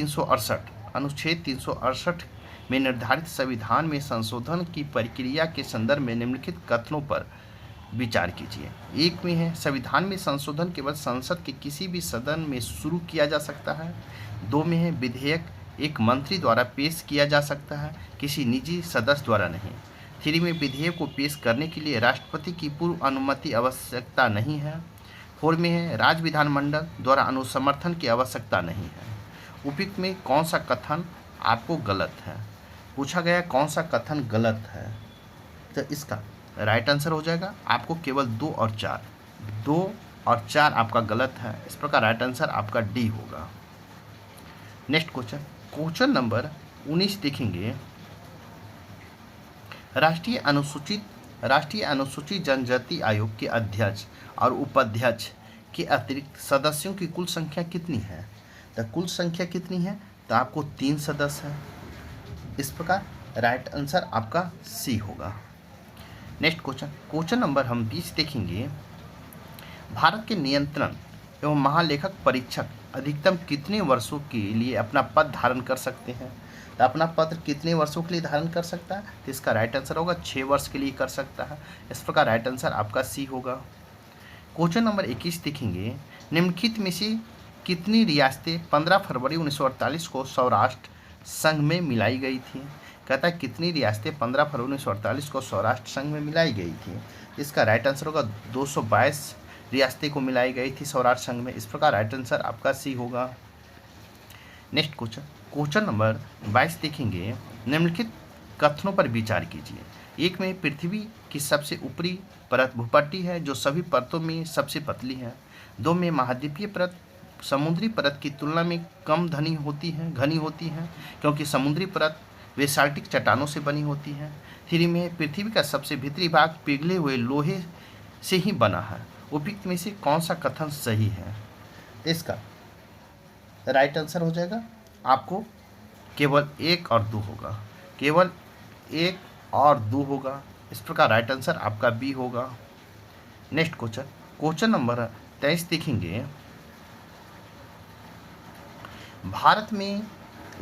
368 में निर्धारित संविधान में संशोधन की प्रक्रिया के संदर्भ में निम्नलिखित कथनों पर विचार कीजिए। एक में है, संविधान में संशोधन केवल संसद के किसी भी सदन में शुरू किया जा सकता है। दो में है, विधेयक एक मंत्री द्वारा पेश किया जा सकता है, किसी निजी सदस्य द्वारा नहीं। 3 में, विधेयक को पेश करने के लिए राष्ट्रपति की पूर्व अनुमति आवश्यकता नहीं है। 4 में है, राज्य विधानमंडल द्वारा अनुसमर्थन की आवश्यकता नहीं है। उपयुक्त में कौन सा कथन आपको गलत है? पूछा गया कौन सा कथन गलत है, तो इसका राइट आंसर हो जाएगा आपको केवल 2 और 4 आपका गलत है। इस प्रकार राइट आंसर आपका डी होगा। नेक्स्ट क्वेश्चन नंबर 19 देखेंगे, राष्ट्रीय अनुसूचित जनजाति आयोग के अध्यक्ष और उपाध्यक्ष के अतिरिक्त सदस्यों की कुल संख्या कितनी है? तो कुल संख्या कितनी है, तो आपको 3 सदस्य है। इस प्रकार राइट आंसर आपका सी होगा। नेक्स्ट क्वेश्चन नंबर हम 20 देखेंगे, भारत के नियंत्रण एवं महालेखक परीक्षक अधिकतम कितने वर्षों के लिए अपना पद धारण कर सकते हैं? तो अपना पद कितने वर्षों के लिए धारण कर सकता है, तो इसका राइट आंसर होगा 6 वर्ष के लिए कर सकता है। इस प्रकार राइट आंसर आपका सी होगा। क्वेश्चन नंबर 21 देखेंगे, निम्नलिखित में से कितनी रियासतें 15 फरवरी 1948 को सौराष्ट्र संघ में मिलाई गई थी? कहता है कितनी रियासतें 15 फरवरी 1948 को सौराष्ट्र संघ में मिलाई गई थी? इसका राइट आंसर होगा 222 रियासतें को मिलाई गई थी सौराष्ट्र संघ में। इस प्रकार राइट आंसर आपका सी होगा। नेक्स्ट क्वेश्चन नंबर 22 देखेंगे, निम्नलिखित कथनों पर विचार कीजिए। एक में, पृथ्वी की सबसे ऊपरी परत भूपट्टी है जो सभी परतों में सबसे पतली है। 2 में, महाद्वीपीय परत समुद्री परत की तुलना में कम घनी होती है क्योंकि समुद्री परत बेसाल्टिक चट्टानों से बनी होती है। 3 में, पृथ्वी का सबसे भीतरी भाग पिघले हुए लोहे से ही बना है। उपयुक्त में से कौन सा कथन सही है? इसका राइट आंसर हो जाएगा आपको केवल 1 और 2 होगा, केवल 1 और 2 होगा। इस प्रकार राइट आंसर आपका बी होगा। नेक्स्ट क्वेश्चन नंबर 23 देखेंगे, भारत में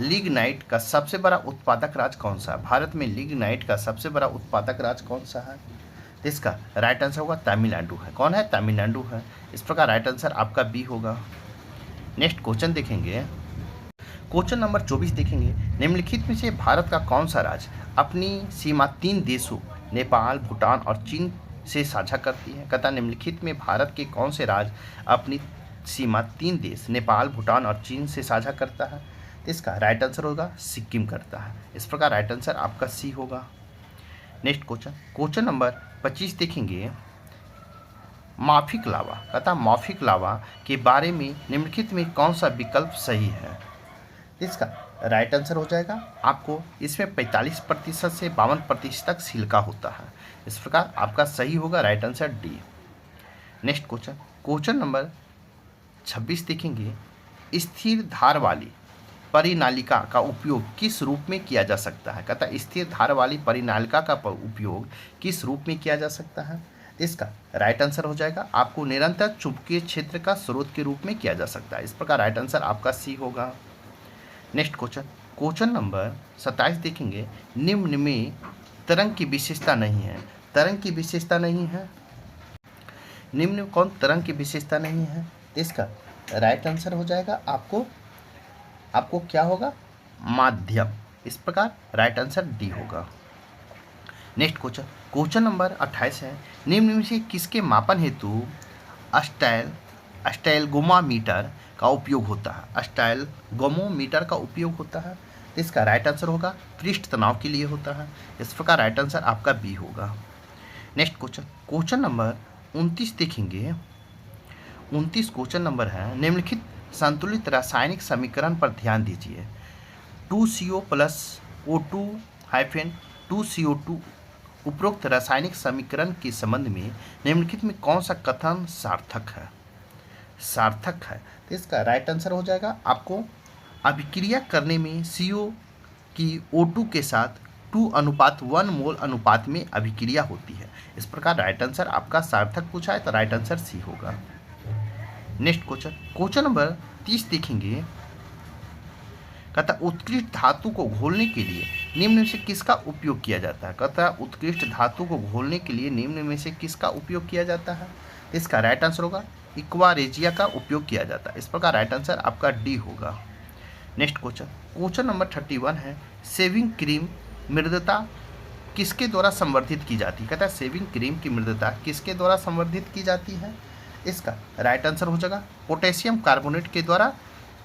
लिग्नाइट का सबसे बड़ा उत्पादक राज्य कौन सा है? भारत में लिग्नाइट का सबसे बड़ा उत्पादक राज्य कौन सा है? इसका राइट आंसर होगा तमिलनाडु है। कौन है? तमिलनाडु है। इस प्रकार राइट आंसर आपका बी होगा। नेक्स्ट क्वेश्चन देखेंगे, क्वेश्चन नंबर 24 देखेंगे, निम्नलिखित में से भारत का कौन सा राज्य अपनी सीमा 3 देशों नेपाल, भूटान और चीन से साझा करती है? कहता निम्नलिखित में भारत के कौन से राज्य अपनी सीमा 3 देश नेपाल, भूटान और चीन से साझा करता है? इसका राइट आंसर होगा सिक्किम करता है। इस प्रकार राइट आंसर आपका सी होगा। नेक्स्ट क्वेश्चन नंबर 25 देखेंगे, माफिक लावा। कहता माफिक लावा के बारे में निम्नलिखित में कौन सा विकल्प सही है? इसका राइट आंसर हो जाएगा आपको, इसमें 45% से 52% तक सिलिका होता है। इस प्रकार आपका सही होगा right answer D. Next question number 26 देखेंगे, स्थिर धार वाली परिनालिका का उपयोग किस रूप में किया जा सकता है? कहता है स्थिर धार वाली परिनालिका का उपयोग किस रूप में किया जा सकता है? इसका राइट आंसर हो जाएगा आपको निरंतर चुंबकीय क्षेत्र का स्रोत के रूप में किया जा सकता है। इस प्रकार राइट आंसर आपका सी होगा। नेक्स्ट क्वेश्चन नंबर 27 देखेंगे, निम्न में तरंग की विशेषता नहीं है। तरंग की विशेषता नहीं है, निम्न में कौन तरंग की विशेषता नहीं है? इसका राइट आंसर हो जाएगा आपको क्या होगा? माध्यम। इस प्रकार राइट आंसर डी होगा। नेक्स्ट क्वेश्चन नंबर 28 है, निम्न में से किसके मापन हेतु अस्टाइलगोमीटर का उपयोग होता है? अस्टाइलगोमीटर का उपयोग होता है। इसका राइट आंसर होगा पृष्ठ तनाव के लिए होता है। इस प्रकार राइट आंसर आपका बी होगा। नेक्स्ट क्वेश्चन नंबर 29 देखेंगे। 29 क्वेश्चन नंबर है, निम्नलिखित संतुलित रासायनिक समीकरण पर ध्यान दीजिए। 2CO+ O2- 2CO2 उपरोक्त रासायनिक समीकरण के संबंध में निम्नलिखित में कौन सा कथन सार्थक है? सार्थक है तो इसका राइट आंसर हो जाएगा आपको अभिक्रिया करने में CO की O2 के साथ 2:1 मोल अनुपात में अभिक्रिया होती है। इस प्रकार राइट आंसर आपका सार्थक पूछा है तो राइट आंसर सी होगा। नेक्स्ट क्वेश्चन नंबर 30 देखेंगे। कहता उत्कृष्ट धातु को घोलने के लिए निम्न में से किसका उपयोग किया जाता है? कहता उत्कृष्ट धातु को घोलने के लिए निम्न में से किसका उपयोग किया जाता है? इसका राइट आंसर होगा इक्वा रेजिया का उपयोग किया जाता है। इस प्रकार राइट आंसर आपका डी होगा। नेक्स्ट क्वेश्चन नंबर 31 है। शेविंग क्रीम मृदता किसके द्वारा संवर्धित की जाती है? कहता है शेविंग क्रीम की मृदता किसके द्वारा संवर्धित की जाती है? इसका राइट आंसर हो जाएगा पोटेशियम कार्बोनेट के द्वारा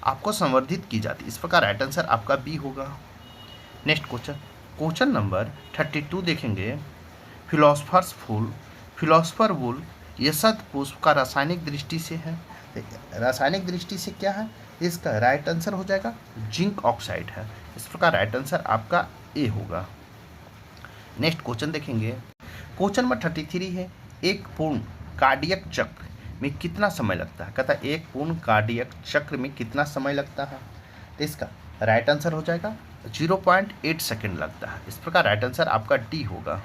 आपको संवर्धित की जाती है। इस प्रकार राइट आंसर आपका बी होगा। नेक्स्ट क्वेश्चन नंबर 32 देखेंगे। फिलोसफर वुल यह शब्द पुष्प का रासायनिक दृष्टि से है। रासायनिक दृष्टि से क्या है? इसका राइट आंसर हो जाएगा जिंक ऑक्साइड है। इस प्रकार राइट आंसर आपका ए होगा। नेक्स्ट क्वेश्चन देखेंगे। क्वेश्चन नंबर 33 है। एक पूर्ण कार्डियक चक्र में कितना समय लगता है? कहता है एक पूर्ण कार्डियक चक्र में कितना समय लगता है? तो इसका राइट आंसर हो जाएगा 0.8 सेकेंड लगता है। इस प्रकार राइट आंसर आपका डी होगा।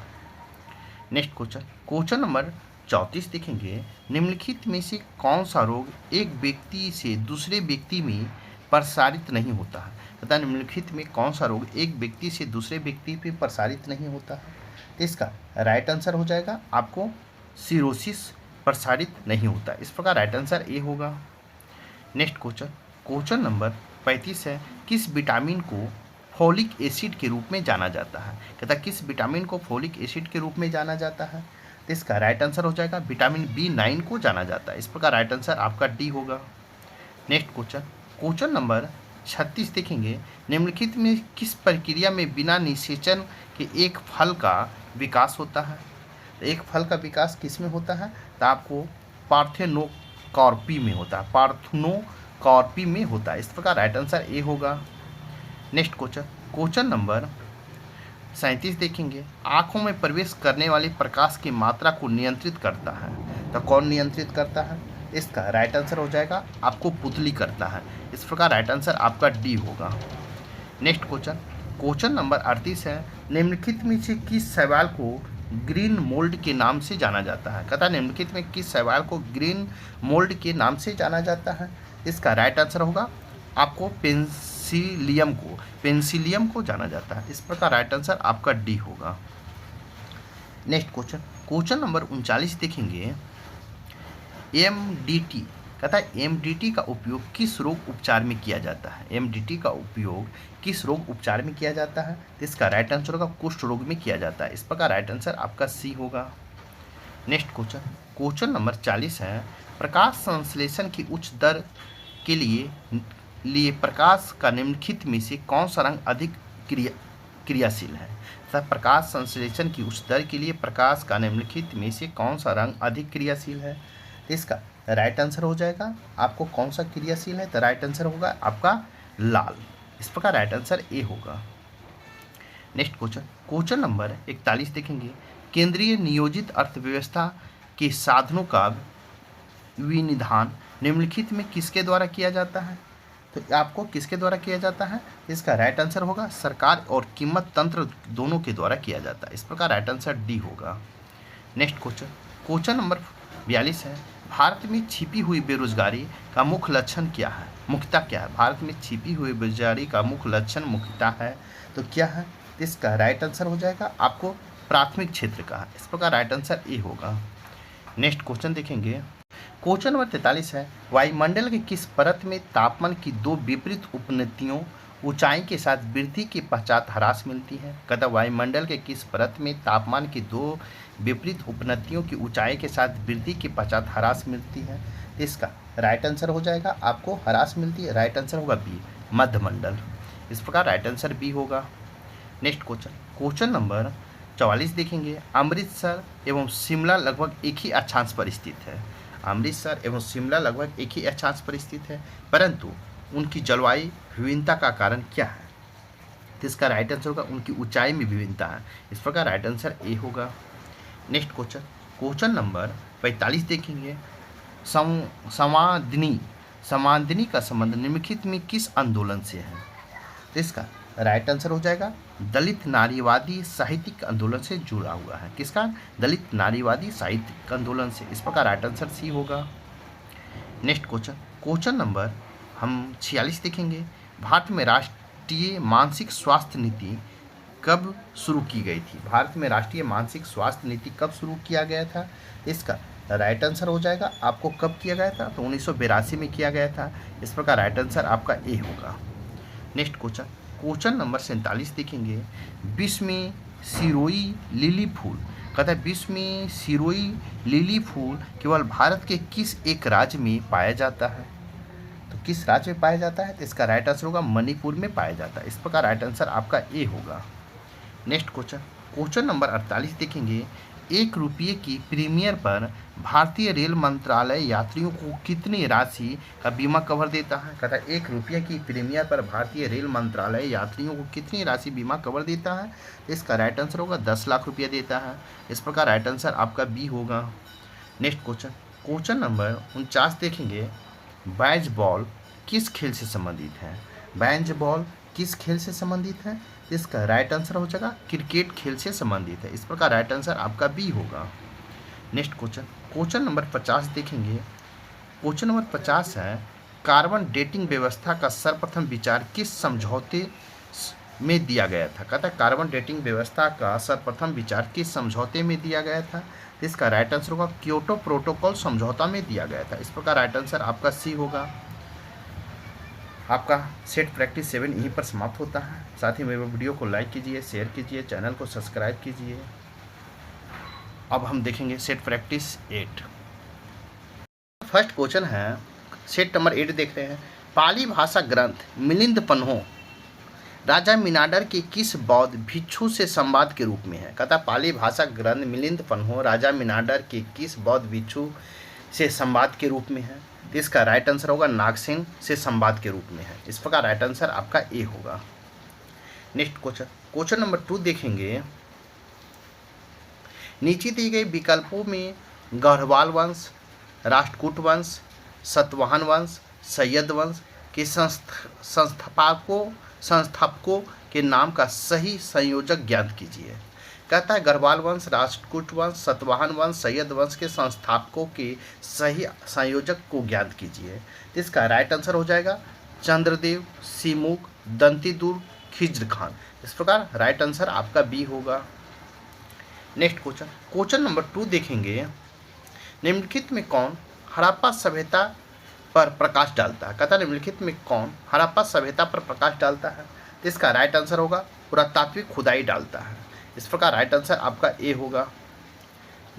नेक्स्ट क्वेश्चन नंबर 34 देखेंगे। निम्नलिखित में से कौन सा रोग एक व्यक्ति से दूसरे व्यक्ति में प्रसारित नहीं होता है? कहता है निम्नलिखित में कौन सा रोग एक व्यक्ति से दूसरे व्यक्ति पे प्रसारित नहीं होता है? तो इसका राइट आंसर हो जाएगा आपको सिरोसिस प्रसारित नहीं होता। इस प्रकार राइट आंसर ए होगा। नेक्स्ट क्वेश्चन नंबर 35 है। किस विटामिन को फोलिक एसिड के रूप में जाना जाता है? कहता है किस विटामिन को फोलिक एसिड के रूप में जाना जाता है? तो इसका राइट आंसर हो जाएगा विटामिन B9 को जाना जाता है। इस प्रकार राइट आंसर आपका डी होगा। नेक्स्ट क्वेश्चन नंबर 36 देखेंगे। निम्नलिखित में किस प्रक्रिया में बिना निषेचन के एक फल का विकास होता है? एक फल का विकास किस में होता है? तो आपको पार्थेनोकार्पी में होता है। पार्थेनोकार्पी में होता है। इस प्रकार राइट आंसर ए होगा। नेक्स्ट क्वेश्चन नंबर 37 देखेंगे। आँखों में प्रवेश करने वाले प्रकाश की मात्रा को नियंत्रित करता है तो कौन नियंत्रित करता है? इसका राइट आंसर हो जाएगा आपको पुतली करता है। इस प्रकार राइट आंसर आपका डी होगा। नेक्स्ट क्वेश्चन नंबर 38 है। निम्नलिखित में से किस शैवाल को ग्रीन मोल्ड के नाम से जाना जाता है? कहता है निम्नलिखित में किस शैवाल को ग्रीन मोल्ड के नाम से जाना जाता है? इसका राइट आंसर होगा आपको पेंसिलियम को जाना जाता है। इस प्रकार राइट आंसर आपका डी होगा। नेक्स्ट क्वेश्चन नंबर 39 देखेंगे। MDT कहता है MDT का उपयोग किस रोग उपचार में किया जाता है? MDT का उपयोग किस रोग उपचार में किया जाता है? तो इसका राइट आंसर होगा कुष्ठ रोग में किया जाता है। इस प्रकार राइट आंसर आपका सी होगा। नेक्स्ट क्वेश्चन नंबर 40 है। प्रकाश संश्लेषण की उच्च दर के लिए प्रकाश का निम्नलिखित में से कौन सा रंग अधिक क्रियाशील है? प्रकाश संश्लेषण की उच्च दर के लिए प्रकाश का निम्नलिखित में से कौन सा रंग अधिक क्रियाशील है? इसका राइट आंसर हो जाएगा आपको कौन सा क्रियाशील है? तो राइट आंसर होगा आपका लाल। इस प्रकार राइट आंसर ए होगा। नेक्स्ट क्वेश्चन नंबर 41 देखेंगे। केंद्रीय नियोजित अर्थव्यवस्था के साधनों का विनिधान निम्नलिखित में किसके द्वारा किया जाता है? तो आपको किसके द्वारा किया जाता है? इसका राइट आंसर होगा सरकार और कीमत तंत्र दोनों के द्वारा किया जाता है। इस प्रकार राइट आंसर डी होगा। नेक्स्ट क्वेश्चन नंबर 42 है। भारत में छिपी हुई बेरोजगारी का मुख्य लक्षण क्या है? मुख्यता क्या है? भारत में छिपी हुई बेरोजगारी का मुख्य लक्षण मुख्यता है तो क्या है? इसका राइट आंसर हो जाएगा आपको प्राथमिक क्षेत्र का है। इस प्रकार राइट आंसर ए होगा। नेक्स्ट क्वेश्चन देखेंगे। क्वेश्चन नंबर 43 है। वायुमंडल के किस परत में तापमान की दो विपरीत उपनतियों ऊंचाई के साथ वृद्धि के पश्चात ह्रास मिलती है? कहता वायुमंडल के किस परत में तापमान की दो विपरीत उपनतियों की ऊंचाई के साथ वृद्धि के पश्चात ह्रास मिलती है? इसका राइट आंसर हो जाएगा आपको ह्रास मिलती है। राइट आंसर होगा बी मध्यमंडल। इस प्रकार राइट आंसर बी होगा। नेक्स्ट क्वेश्चन नंबर 44 देखेंगे। अमृतसर एवं शिमला लगभग एक ही अक्षांश पर स्थित है। अमृतसर एवं शिमला लगभग एक ही अक्षांश पर स्थित है, परंतु उनकी जलवायु विभिन्नता का कारण क्या है? तो इसका राइट आंसर होगा उनकी ऊंचाई में विभिन्नता है। इस प्रकार राइट आंसर ए होगा। नेक्स्ट क्वेश्चन, क्वेश्चन नंबर 45 देखेंगे। समादनी, समादनी का संबंध निम्नलिखित में किस आंदोलन से है? तो इसका राइट आंसर हो जाएगा दलित नारीवादी साहित्यिक आंदोलन से जुड़ा हुआ है। किसका? दलित नारीवादी साहित्यिक आंदोलन से। इस प्रकार राइट आंसर सी होगा। नेक्स्ट क्वेश्चन, क्वेश्चन नंबर हम 46 देखेंगे। भारत में राष्ट्रीय मानसिक स्वास्थ्य नीति कब शुरू की गई थी? भारत में राष्ट्रीय मानसिक स्वास्थ्य नीति कब शुरू किया गया था? इसका राइट आंसर हो जाएगा आपको कब किया गया था? तो 1982 में किया गया था। इस प्रकार राइट आंसर आपका ए होगा। नेक्स्ट क्वेश्चन, क्वेश्चन नंबर 47 देखेंगे। विश्व में सिरोई लिली फूल, कहता है विश्व में सिरोई लिली फूल केवल भारत के किस एक राज्य में पाया जाता है? तो किस राज्य में पाया जाता है? तो इसका राइट आंसर होगा मणिपुर में पाया जाता है। इस प्रकार राइट आंसर आपका ए होगा। नेक्स्ट क्वेश्चन, क्वेश्चन नंबर 48 देखेंगे। 1 रुपये की प्रीमियर पर भारतीय रेल मंत्रालय यात्रियों को कितनी राशि का बीमा कवर देता है? कहता है 1 रुपये की प्रीमियर पर भारतीय रेल मंत्रालय यात्रियों को कितनी राशि बीमा कवर देता है? इसका राइट आंसर होगा 10 लाख रुपये देता है। इस प्रकार राइट आंसर आपका बी होगा। नेक्स्ट क्वेश्चन, क्वेश्चन नंबर 49 देखेंगे। बैज बॉल किस खेल से संबंधित है? बैज बॉल किस खेल से संबंधित है? इसका राइट आंसर हो जाएगा क्रिकेट खेल से संबंधित है। इस प्रकार राइट आंसर आपका बी होगा। नेक्स्ट क्वेश्चन, क्वेश्चन नंबर 50 देखेंगे। क्वेश्चन नंबर 50 है कार्बन डेटिंग व्यवस्था का सर्वप्रथम विचार किस समझौते में दिया गया था? कहता है कार्बन डेटिंग व्यवस्था का सर्वप्रथम विचार किस समझौते में दिया गया था? इसका राइट आंसर होगा क्योटो प्रोटोकॉल समझौता में दिया गया था। इस प्रकार राइट आंसर आपका सी होगा। आपका सेट प्रैक्टिस 7 यहीं पर समाप्त होता है। साथ ही मेरे वीडियो को लाइक कीजिए, शेयर कीजिए, चैनल को सब्सक्राइब कीजिए। अब हम देखेंगे सेट प्रैक्टिस 8। फर्स्ट क्वेश्चन है सेट नंबर 8 देख रहे हैं। पाली भाषा ग्रंथ मिलिंद पन्हों राजा मिनांडर के किस बौद्ध भिक्षु से संवाद के रूप में है? कहता पाली भाषा ग्रंथ मिलिंद पन्हों राजा मिनांडर के किस बौद्ध भिक्षु से संवाद के रूप में है? इसका राइट आंसर होगा नागसेन से संवाद के रूप में है। इस प्रकार राइट आंसर आपका ए होगा। नेक्स्ट क्वेश्चन, क्वेश्चन नंबर 2 देखेंगे। नीचे दिए गए विकल्पों में गढ़वाल वंश, राष्ट्रकूट वंश, सतवाहन वंश, सैयद वंश के संस्थापकों के नाम का सही संयोजक ज्ञात कीजिए। कहता है गढ़वाल वंश, राष्ट्रकूट वंश, सतवाहन वंश, सैयद वंश के संस्थापकों के सही संयोजक को ज्ञात कीजिए। इसका राइट आंसर हो जाएगा चंद्रदेव, सीमुख, दंतीदुर्ग, खिज्र खान। इस प्रकार राइट आंसर आपका बी होगा। नेक्स्ट क्वेश्चन, क्वेश्चन नंबर 2 देखेंगे। निम्नलिखित में कौन हड़प्पा सभ्यता पर प्रकाश डालता है? कहता निम्नलिखित में कौन हड़प्पा सभ्यता पर प्रकाश डालता है? तो इसका राइट आंसर होगा पुरातात्विक खुदाई डालता है। इस प्रकार राइट आंसर आपका ए होगा।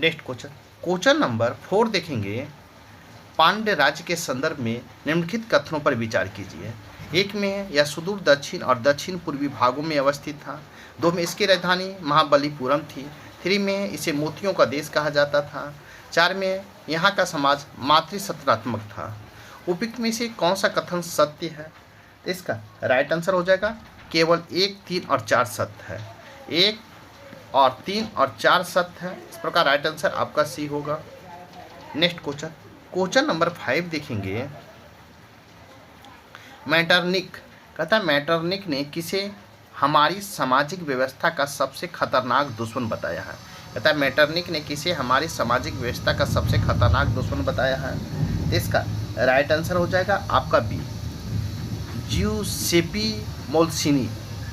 नेक्स्ट क्वेश्चन, क्वेश्चन नंबर 4 देखेंगे। पांड्य राज्य के संदर्भ में निम्नलिखित कथनों पर विचार कीजिए। 1 में यह सुदूर दक्षिण और दक्षिण पूर्वी भागों में अवस्थित था। 2 में इसकी राजधानी महाबलीपुरम थी। 3 में इसे मोतियों का देश कहा जाता था। 4 में यहाँ का समाज मातृसत्तात्मक था। उपयुक्त में से कौन सा कथन सत्य है? इसका राइट आंसर हो जाएगा केवल 1, 3 और 4 सत्य है। 1 और 3 और 4 सत्य है। इस प्रकार राइट आंसर आपका सी होगा। नेक्स्ट क्वेश्चन, क्वेश्चन नंबर 5 देखेंगे। मैटरनिक, कहता है मैटरनिक ने किसे हमारी सामाजिक व्यवस्था का सबसे खतरनाक दुश्मन बताया है? कहता है मैटरनिक ने किसे हमारी सामाजिक व्यवस्था का सबसे खतरनाक दुश्मन बताया है? इसका राइट आंसर हो जाएगा आपका बी, ज्यूसेपी मोल्सिनी।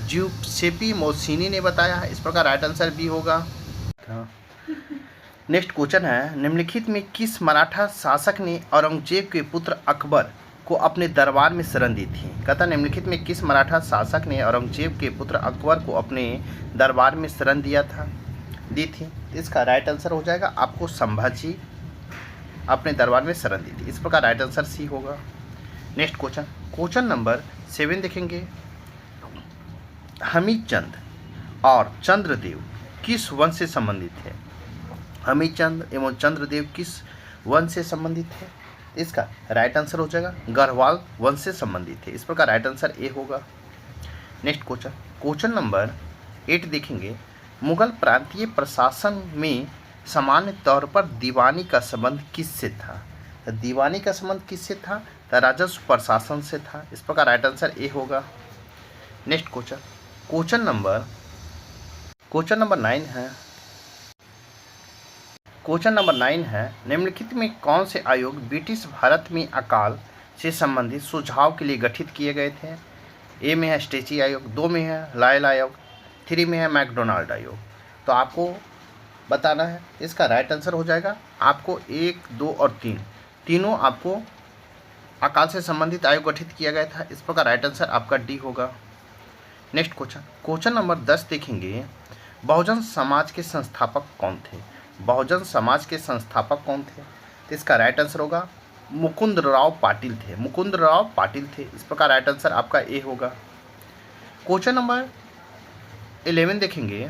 ज्यूसेपी मोल्सिनी ने बताया है। इस प्रकार राइट आंसर बी होगा। नेक्स्ट क्वेश्चन है निम्नलिखित में किस मराठा शासक ने औरंगजेब के पुत्र अकबर को अपने दरबार में शरण दी थी? कहता निम्नलिखित में किस मराठा शासक ने औरंगजेब के पुत्र अकबर को अपने दरबार में शरण दी थी? इसका राइट आंसर हो जाएगा आपको संभाजी अपने दरबार में शरण दी थी। इस प्रकार राइट आंसर सी होगा। नेक्स्ट क्वेश्चन, क्वेश्चन नंबर 7 देखेंगे। हमीचंद और चंद्रदेव किस वंश से संबंधित थे? हमीचंद एवं चंद्रदेव किस वंश से संबंधित थे? इसका राइट आंसर हो जाएगा गढ़वाल वंश से संबंधित थे। इस प्रकार राइट आंसर ए होगा। नेक्स्ट क्वेश्चन, क्वेश्चन नंबर 8 देखेंगे, मुगल प्रांतीय प्रशासन में सामान्य तौर पर दीवानी का संबंध किससे था? तो दीवानी का संबंध किससे था? तो राजस्व प्रशासन से था। इस प्रकार राइट आंसर ए होगा। नेक्स्ट क्वेश्चन, क्वेश्चन नंबर 9 है। क्वेश्चन नंबर 9 है, निम्नलिखित में कौन से आयोग ब्रिटिश भारत में अकाल से संबंधित सुझाव के लिए गठित किए गए थे? ए में है स्टेची आयोग, 2 में है लायल आयोग, 3 में है मैकडोनाल्ड आयोग। तो आपको बताना है, इसका राइट आंसर हो जाएगा आपको 1, 2 और 3 तीनों आपको अकाल से संबंधित आयोग गठित किया गया था। इस प्रकार राइट आंसर आपका डी होगा। नेक्स्ट क्वेश्चन, क्वेश्चन नंबर 10 देखेंगे, बहुजन समाज के संस्थापक कौन थे? बहुजन समाज के संस्थापक कौन थे? तो इसका राइट आंसर होगा मुकुंदराव पाटिल थे। मुकुंदराव पाटिल थे। इस प्रकार राइट आंसर आपका ए होगा। क्वेश्चन नंबर 11 देखेंगे,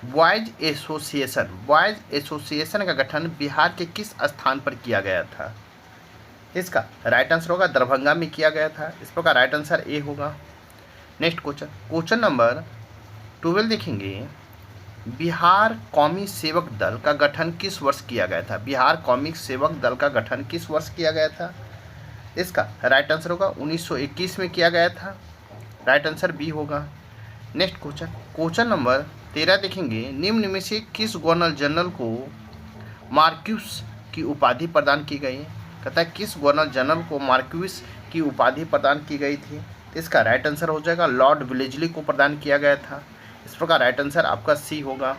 बॉयज एसोसिएशन का गठन बिहार के किस स्थान पर किया गया था? इसका राइट आंसर होगा दरभंगा में किया गया था। इस प्रकार राइट आंसर ए होगा। नेक्स्ट क्वेश्चन, क्वेश्चन नंबर 12 देखेंगे, बिहार कौमी सेवक दल का गठन किस वर्ष किया गया था? बिहार कौमी सेवक दल का गठन किस वर्ष किया गया था? इसका राइट आंसर होगा 1921 में किया गया था। राइट आंसर बी होगा। नेक्स्ट क्वेश्चन, क्वेश्चन नंबर 13 देखेंगे, निम्न में से किस गवर्नर जनरल को मार्क्यूस की उपाधि प्रदान की गई? कहता है किस गवर्नर जनरल को मार्क्यूस की उपाधि प्रदान की गई थी? इसका राइट आंसर हो जाएगा लॉर्ड विलेजली को प्रदान किया गया था। इस प्रकार राइट आंसर आपका सी होगा।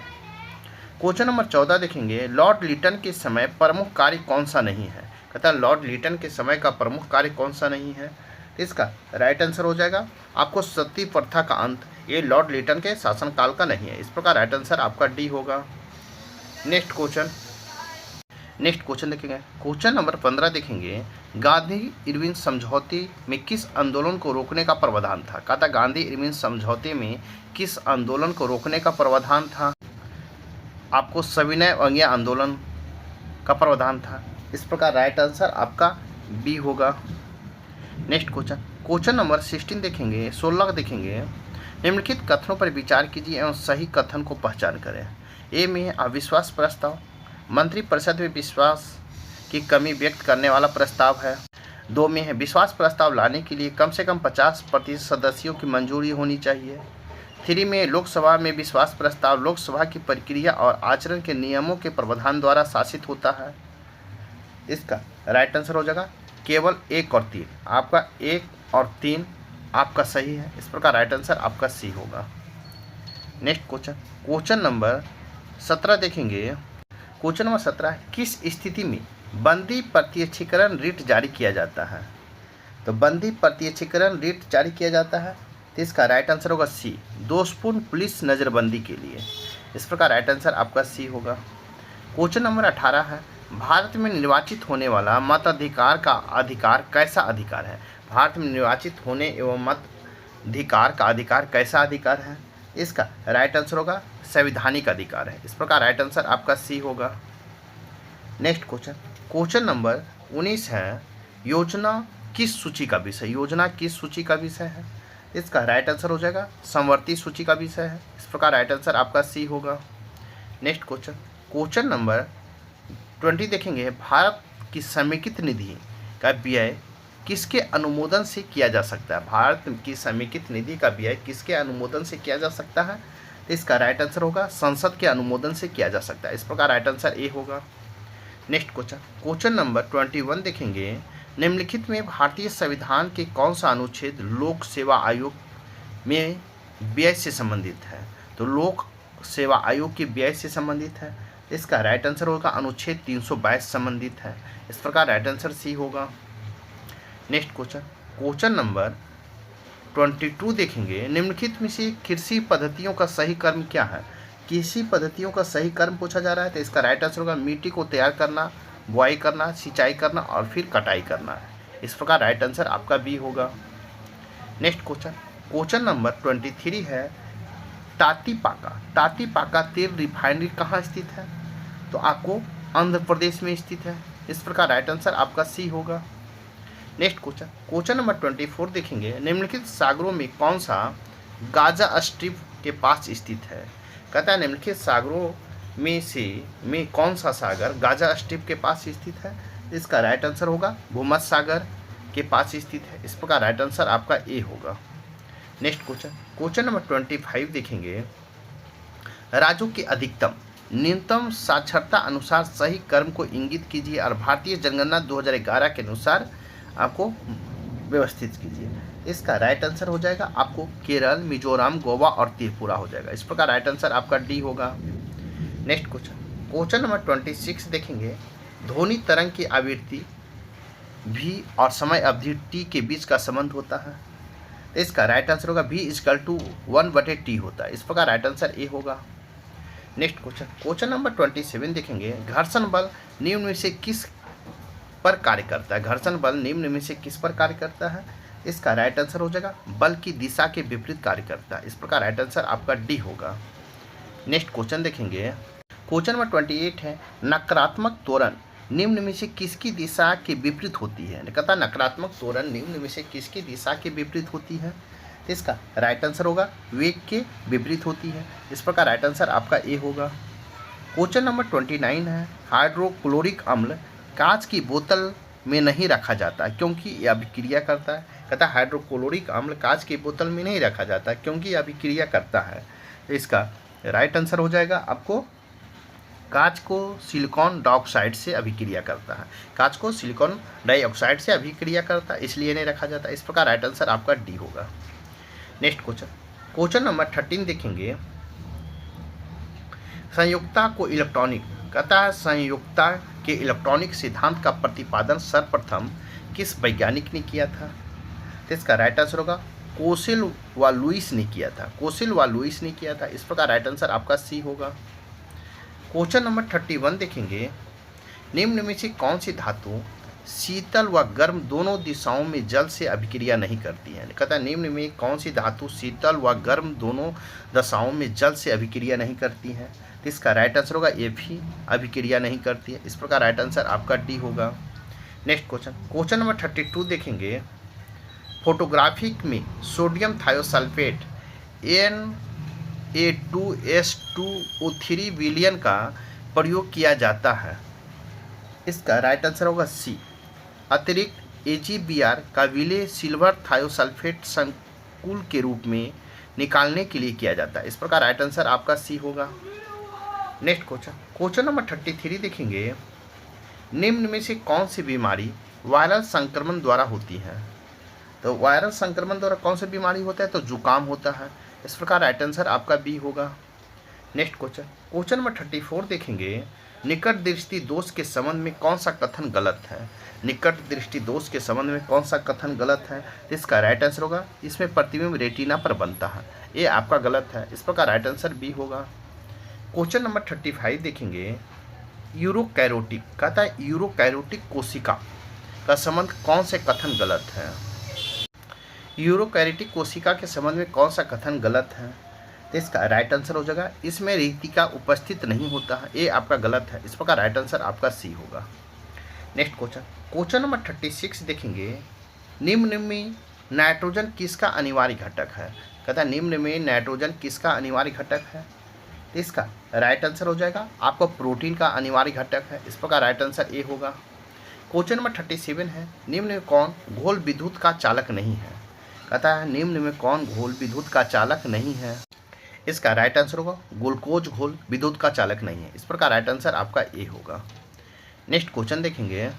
क्वेश्चन नंबर 14 देखेंगे, लॉर्ड लिटन के समय प्रमुख कार्य कौन सा नहीं है? कहता है लॉर्ड लिटन के समय का प्रमुख कार्य कौन सा नहीं है? इसका राइट आंसर हो जाएगा आपको सती प्रथा का अंत। ये लॉर्ड लिटन के शासनकाल का नहीं है। इस प्रकार राइट आंसर आपका डी होगा। नेक्स्ट क्वेश्चन देखेंगे, क्वेश्चन नंबर 15 देखेंगे, गांधी इरविन समझौते में किस आंदोलन को रोकने का प्रावधान था? कहता गांधी इरविन समझौते में किस आंदोलन को रोकने का प्रावधान था? आपको सविनय अवज्ञा आंदोलन का प्रावधान था। इस प्रकार राइट आंसर आपका बी होगा। नेक्स्ट क्वेश्चन, क्वेश्चन नंबर 16 देखेंगे, निम्नलिखित कथनों पर विचार कीजिए एवं सही कथन को पहचान करें। ए में अविश्वास प्रस्ताव, मंत्रिपरिषद में विश्वास की कमी व्यक्त करने वाला प्रस्ताव है। 2 में है विश्वास प्रस्ताव लाने के लिए कम से कम 50% सदस्यों की मंजूरी होनी चाहिए। 3 में लोकसभा में विश्वास प्रस्ताव लोकसभा की प्रक्रिया और आचरण के नियमों के प्रावधान द्वारा शासित होता है। इसका राइट आंसर हो जाएगा केवल 1 और 3। आपका 1 और 3 आपका सही है। इस प्रकार राइट आंसर आपका सी होगा। नेक्स्ट क्वेश्चन नंबर 17 देखेंगे, क्वेश्चन नंबर 17, किस स्थिति में बंदी प्रत्यक्षीकरण रिट जारी किया जाता है? तो बंदी प्रत्यक्षीकरण रिट जारी किया जाता है। तो इसका राइट आंसर होगा सी, दोषपूर्ण पुलिस नज़रबंदी के लिए। इस प्रकार राइट आंसर आपका सी होगा। क्वेश्चन नंबर 18 है, भारत में निर्वाचित होने वाला मताधिकार का अधिकार कैसा अधिकार है? भारत में निर्वाचित होने एवं मताधिकार का अधिकार कैसा अधिकार है? इसका राइट आंसर होगा संवैधानिक अधिकार है। इस प्रकार राइट आंसर आपका सी होगा। नेक्स्ट क्वेश्चन नंबर 19 है, योजना किस सूची का विषय? योजना किस सूची का विषय है? इसका राइट आंसर हो जाएगा समवर्ती सूची का विषय है। इस प्रकार राइट आंसर आपका सी होगा। नेक्स्ट क्वेश्चन नंबर 20 देखेंगे, भारत की समेकित निधि का व्यय किसके अनुमोदन से किया जा सकता है? भारत की समेकित निधि का व्यय किसके अनुमोदन से किया जा सकता है? इसका राइट आंसर होगा संसद के अनुमोदन से किया जा सकता है। इस प्रकार राइट आंसर ए होगा। नेक्स्ट क्वेश्चन नंबर 21 देखेंगे, निम्नलिखित में भारतीय संविधान के कौन सा अनुच्छेद लोक सेवा आयोग में व्यय से संबंधित है? तो लोक सेवा आयोग के व्यय से संबंधित है। इसका राइट आंसर होगा अनुच्छेद 322 संबंधित है। इस प्रकार राइट आंसर सी होगा। नेक्स्ट क्वेश्चन नंबर 22 देखेंगे, निम्नलिखित में से कृषि पद्धतियों का सही कर्म क्या है? कृषि पद्धतियों का सही कर्म पूछा जा रहा है। तो इसका राइट आंसर होगा मिट्टी को तैयार करना, बुआई करना, सिंचाई करना और फिर कटाई करना है। इस प्रकार राइट आंसर आपका बी होगा। नेक्स्ट क्वेश्चन नंबर 23 है, टाटीपाका तेल रिफाइनरी कहाँ स्थित है? तो आपको आंध्र प्रदेश में स्थित है। इस प्रकार राइट आंसर आपका सी होगा। नेक्स्ट क्वेश्चन नंबर 24 देखेंगे, निम्नलिखित सागरों में कौन सा गाजा स्ट्रिप के पास स्थित है? कहता है निम्नलिखित सागरों में कौन सा सागर गाजा स्ट्रिप के पास स्थित है? इसका राइट आंसर होगा भूमध्य सागर के पास स्थित है। इस प्रकार राइट आंसर आपका ए होगा। नेक्स्ट क्वेश्चन नंबर 25 देखेंगे। राज्यों की अधिकतम न्यूनतम साक्षरता अनुसार सही क्रम को इंगित कीजिए और भारतीय जनगणना 2011 के अनुसार आपको व्यवस्थित कीजिए। इसका राइट आंसर हो जाएगा आपको केरल, मिजोरम, गोवा और त्रिपुरा हो जाएगा। इस प्रकार राइट आंसर आपका डी होगा। नेक्स्ट क्वेश्चन नंबर 26 देखेंगे। ध्वनि तरंग की आवृत्ति भी और समय अवधि टी के बीच का संबंध होता है। इसका राइट आंसर होगा v = 1/t होता है। इस प्रकार राइट आंसर ए होगा। नेक्स्ट क्वेश्चन नंबर 27 देखेंगे। घर्षण बल निम्न में से किस पर कार्य करता है? घर्षण बल निम्न में से किस पर कार्य करता है? इसका राइट आंसर हो जाएगा बल की दिशा के विपरीत कार्य करता है। इस प्रकार राइट आंसर आपका डी होगा। नेक्स्ट क्वेश्चन देखेंगे। क्वेश्चन नंबर 28 है। नकारात्मक त्वरण निम्न में से किसकी दिशा के विपरीत होती है? कहता है नकारात्मक त्वरण निम्न में से किसकी दिशा के विपरीत होती है? इसका राइट आंसर होगा वेग के विपरीत होती है। इस प्रकार राइट आंसर आपका ए होगा। क्वेश्चन नंबर 29 है। हाइड्रोक्लोरिक अम्ल कांच की बोतल में नहीं रखा जाता क्योंकि यह अभिक्रिया करता है। कहता है हाइड्रोक्लोरिक अम्ल कांच की बोतल में नहीं रखा जाता क्योंकि यह अभिक्रिया करता है। इसका राइट आंसर हो जाएगा आपको कांच को सिलिकॉन डाइऑक्साइड से अभिक्रिया करता है। कांच को सिलिकॉन डाइऑक्साइड से अभिक्रिया करता है इसलिए नहीं रखा जाता। इस प्रकार राइट आंसर आपका डी होगा। नेक्स्ट क्वेश्चन नंबर 13 देखेंगे। संयुक्ता को इलेक्ट्रॉनिक कहता है संयुक्ता के इलेक्ट्रॉनिक सिद्धांत का प्रतिपादन सर्वप्रथम किस वैज्ञानिक ने किया था? तो इसका राइट आंसर होगा कोसेल व लुईस ने किया था। कोसेल व लुईस ने किया था। इस प्रकार राइट आंसर आपका सी होगा। क्वेश्चन नंबर 31 देखेंगे। निम्न में से कौन सी धातु शीतल व गर्म दोनों दिशाओं में जल से अभिक्रिया नहीं करती है? कहता है निम्न में कौन सी धातु शीतल व गर्म दोनों दशाओं में जल से अभिक्रिया नहीं करती है? तो इसका राइट आंसर होगा ये भी अभिक्रिया नहीं करती है। इस प्रकार राइट आंसर आपका डी होगा। नेक्स्ट क्वेश्चन नंबर 32 देखेंगे। फोटोग्राफिक में सोडियम थायोसल्फेट Na2S2O3 विलयन का प्रयोग किया जाता है। इसका राइट आंसर होगा सी। अतिरिक्त AgBr का विलय सिल्वर थायोसल्फेट संकुल के रूप में निकालने के लिए किया जाता है। इस प्रकार राइट आंसर आपका सी होगा। नेक्स्ट क्वेश्चन नंबर 33 देखेंगे। निम्न में से कौन सी बीमारी वायरल संक्रमण द्वारा होती है? तो वायरल संक्रमण द्वारा कौन सी बीमारी होता है? तो जुकाम होता है। इस प्रकार राइट आंसर आपका बी होगा। नेक्स्ट क्वेश्चन नंबर 34 देखेंगे। निकट दृष्टि दोष के संबंध में कौन सा कथन गलत है? निकट दृष्टि दोष के संबंध में कौन सा कथन गलत है? इसका राइट आंसर होगा इसमें प्रतिबिंब रेटिना पर बनता है। ये आपका गलत है। इस प्रकार राइट आंसर बी होगा। क्वेश्चन नंबर 35 देखेंगे। यूरोकैरोटिक कहता है यूरोकैरोटिक कोशिका का संबंध कौन से कथन गलत है? यूरोकैरोटिक कोशिका के संबंध में कौन सा कथन गलत है? तो इसका राइट आंसर हो जाएगा इसमें रेतिका उपस्थित नहीं होता है। ये आपका गलत है। इस प्रकार राइट आंसर आपका सी होगा। नेक्स्ट क्वेश्चन नंबर 36 देखेंगे। निम्न में नाइट्रोजन किसका अनिवार्य घटक है? कहता है निम्न में नाइट्रोजन किसका अनिवार्य घटक है? तो इसका राइट आंसर हो जाएगा आपको प्रोटीन का अनिवार्य घटक है। इस प्रकार राइट आंसर ए होगा। क्वेश्चन नंबर 37 है। निम्न में कौन घोल विद्युत का चालक नहीं है? कहता है निम्न में कौन घोल विद्युत का चालक नहीं है? इसका राइट आंसर होगा ग्लूकोज घोल विद्युत का चालक नहीं है। इस प्रकार राइट आंसर आपका ए होगा। नेक्स्ट क्वेश्चन देखेंगे।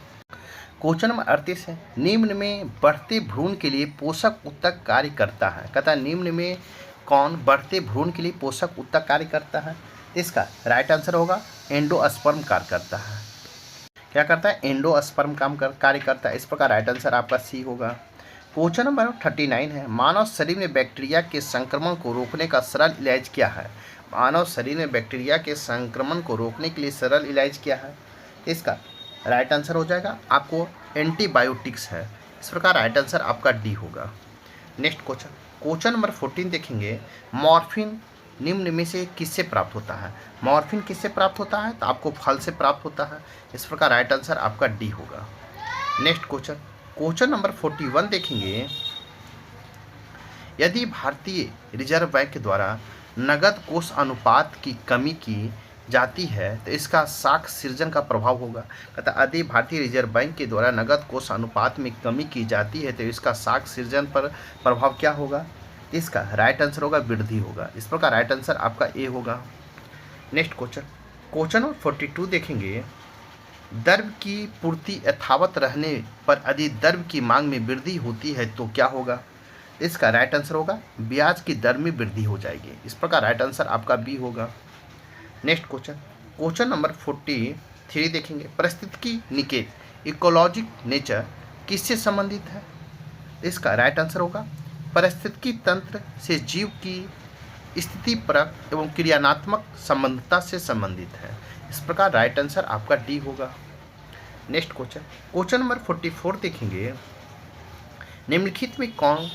क्वेश्चन नंबर 38 है। निम्न में बढ़ते भ्रूण के लिए पोषक ऊतक कार्य करता है? कहता है निम्न में कौन बढ़ते भ्रूण के लिए पोषक ऊतक कार्य करता है? इसका राइट आंसर होगा एंडोस्पर्म कार्य करता है। क्या करता है? एंडोस्पर्म कार्य करता है। इस प्रकार राइट आंसर आपका सी होगा। क्वेश्चन नंबर 39 है। मानव शरीर में बैक्टीरिया के संक्रमण को रोकने का सरल इलाज क्या है? मानव शरीर में बैक्टीरिया के संक्रमण को रोकने के लिए सरल इलाज क्या है? इसका राइट आंसर हो जाएगा आपको एंटीबायोटिक्स है। इस प्रकार राइट आंसर आपका डी होगा। नेक्स्ट क्वेश्चन नंबर 14 देखेंगे। मॉर्फिन निम्न में से किससे प्राप्त होता है? मॉर्फिन किससे प्राप्त होता है? तो आपको फल से प्राप्त होता है। इस प्रकार राइट आंसर आपका डी होगा। नेक्स्ट क्वेश्चन नंबर 41 देखेंगे। यदि भारतीय रिजर्व बैंक के द्वारा नगद कोष अनुपात की कमी की जाती है तो इसका साख सृजन का प्रभाव होगा। कहता है यदि भारतीय रिजर्व बैंक के द्वारा नगद कोष अनुपात में कमी की जाती है तो इसका साख सृजन पर प्रभाव क्या होगा? इसका राइट आंसर होगा वृद्धि होगा। इस प्रकार राइट आंसर आपका ए होगा। नेक्स्ट क्वेश्चन नंबर 42 देखेंगे। द्रव्य की पूर्ति यथावत रहने पर यदि द्रव्य की मांग में वृद्धि होती है तो क्या होगा? इसका राइट आंसर होगा ब्याज की दर में वृद्धि हो जाएगी। इस प्रकार राइट आंसर आपका बी होगा। नेक्स्ट क्वेश्चन नंबर 43 देखेंगे। पारिस्थितिकी निकेत इकोलॉजिक नेचर किससे संबंधित है? इसका राइट आंसर होगा पारिस्थितिकी तंत्र से जीव की स्थितिपरक एवं क्रियात्मक संबंधता से संबंधित है। इस प्रकार राइट आंसर आपका डी होगा। नेक्स्ट क्वेश्चन नंबर 44 देखेंगे। निम्नलिखित में कौन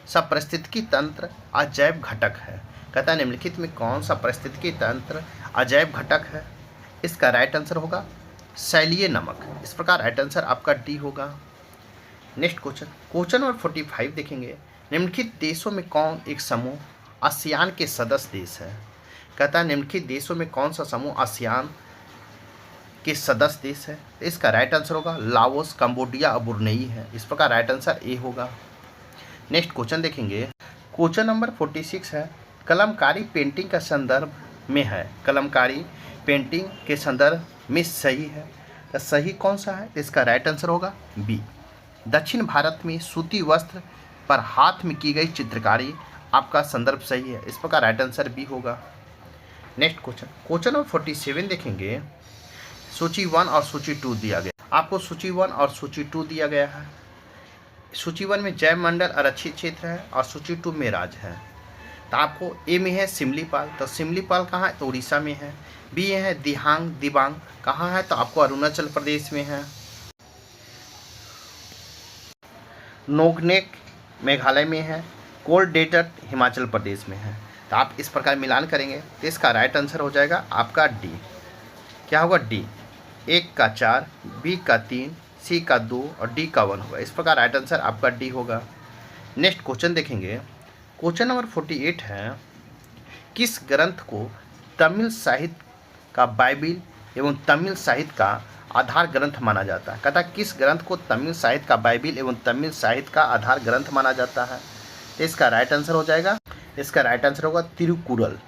सा पारिस्थितिकी तंत्र अजैव घटक है? कहता है निम्नलिखित में कौन सा पारिस्थितिकी तंत्र अजैव घटक है? इसका राइट आंसर होगा शैलीय नमक। इस प्रकार राइट आंसर आपका डी होगा। नेक्स्ट क्वेश्चन नंबर 45 देखेंगे। निम्नलिखित देशों में कौन एक समूह आसियान के सदस्य देश है? कहता है निम्नलिखित देशों में कौन सा समूह आसियान के सदस्य देश है? इसका राइट आंसर होगा लाओस, कंबोडिया और ब्रुनेई है। इस प्रकार राइट आंसर ए होगा। नेक्स्ट क्वेश्चन देखेंगे। क्वेश्चन नंबर 46 है। कलमकारी पेंटिंग का संदर्भ में है। कलमकारी पेंटिंग के संदर्भ में सही है तो सही कौन सा है? इसका राइट आंसर होगा बी। दक्षिण भारत में सूती वस्त्र पर हाथ में की गई चित्रकारी आपका संदर्भ सही है। इस प्रकार राइट आंसर बी होगा। नेक्स्ट क्वेश्चन नंबर 47 देखेंगे। सूची 1 और सूची 2 दिया गया। आपको सूची 1 और सूची 2 दिया गया है। सूची 1 में जयमंडल आरक्षित क्षेत्र है और सूची 2 में राज है। तो आपको ए में है सिमलीपाल, तो सिमलीपाल कहाँ है? तो उड़ीसा में है। बी है दिबांग कहाँ है? तो आपको अरुणाचल प्रदेश में है। नोकनेक मेघालय में है। कोल्ड डेजर्ट हिमाचल प्रदेश में है। तो आप इस प्रकार मिलान करेंगे तो इसका राइट आंसर हो जाएगा आपका डी। क्या होगा? डी 1 का 4, बी का 3, सी का 2 और डी का 1 होगा। इस प्रकार राइट आंसर आपका डी होगा। नेक्स्ट क्वेश्चन देखेंगे। क्वेश्चन नंबर 48 है। किस ग्रंथ को तमिल साहित्य का बाइबिल एवं तमिल साहित्य का आधार ग्रंथ माना जाता है? कहता है किस ग्रंथ को तमिल साहित्य का बाइबिल एवं तमिल साहित्य का आधार ग्रंथ माना जाता है? तो इसका राइट आंसर हो जाएगा, इसका राइट आंसर होगा तिरुकुरल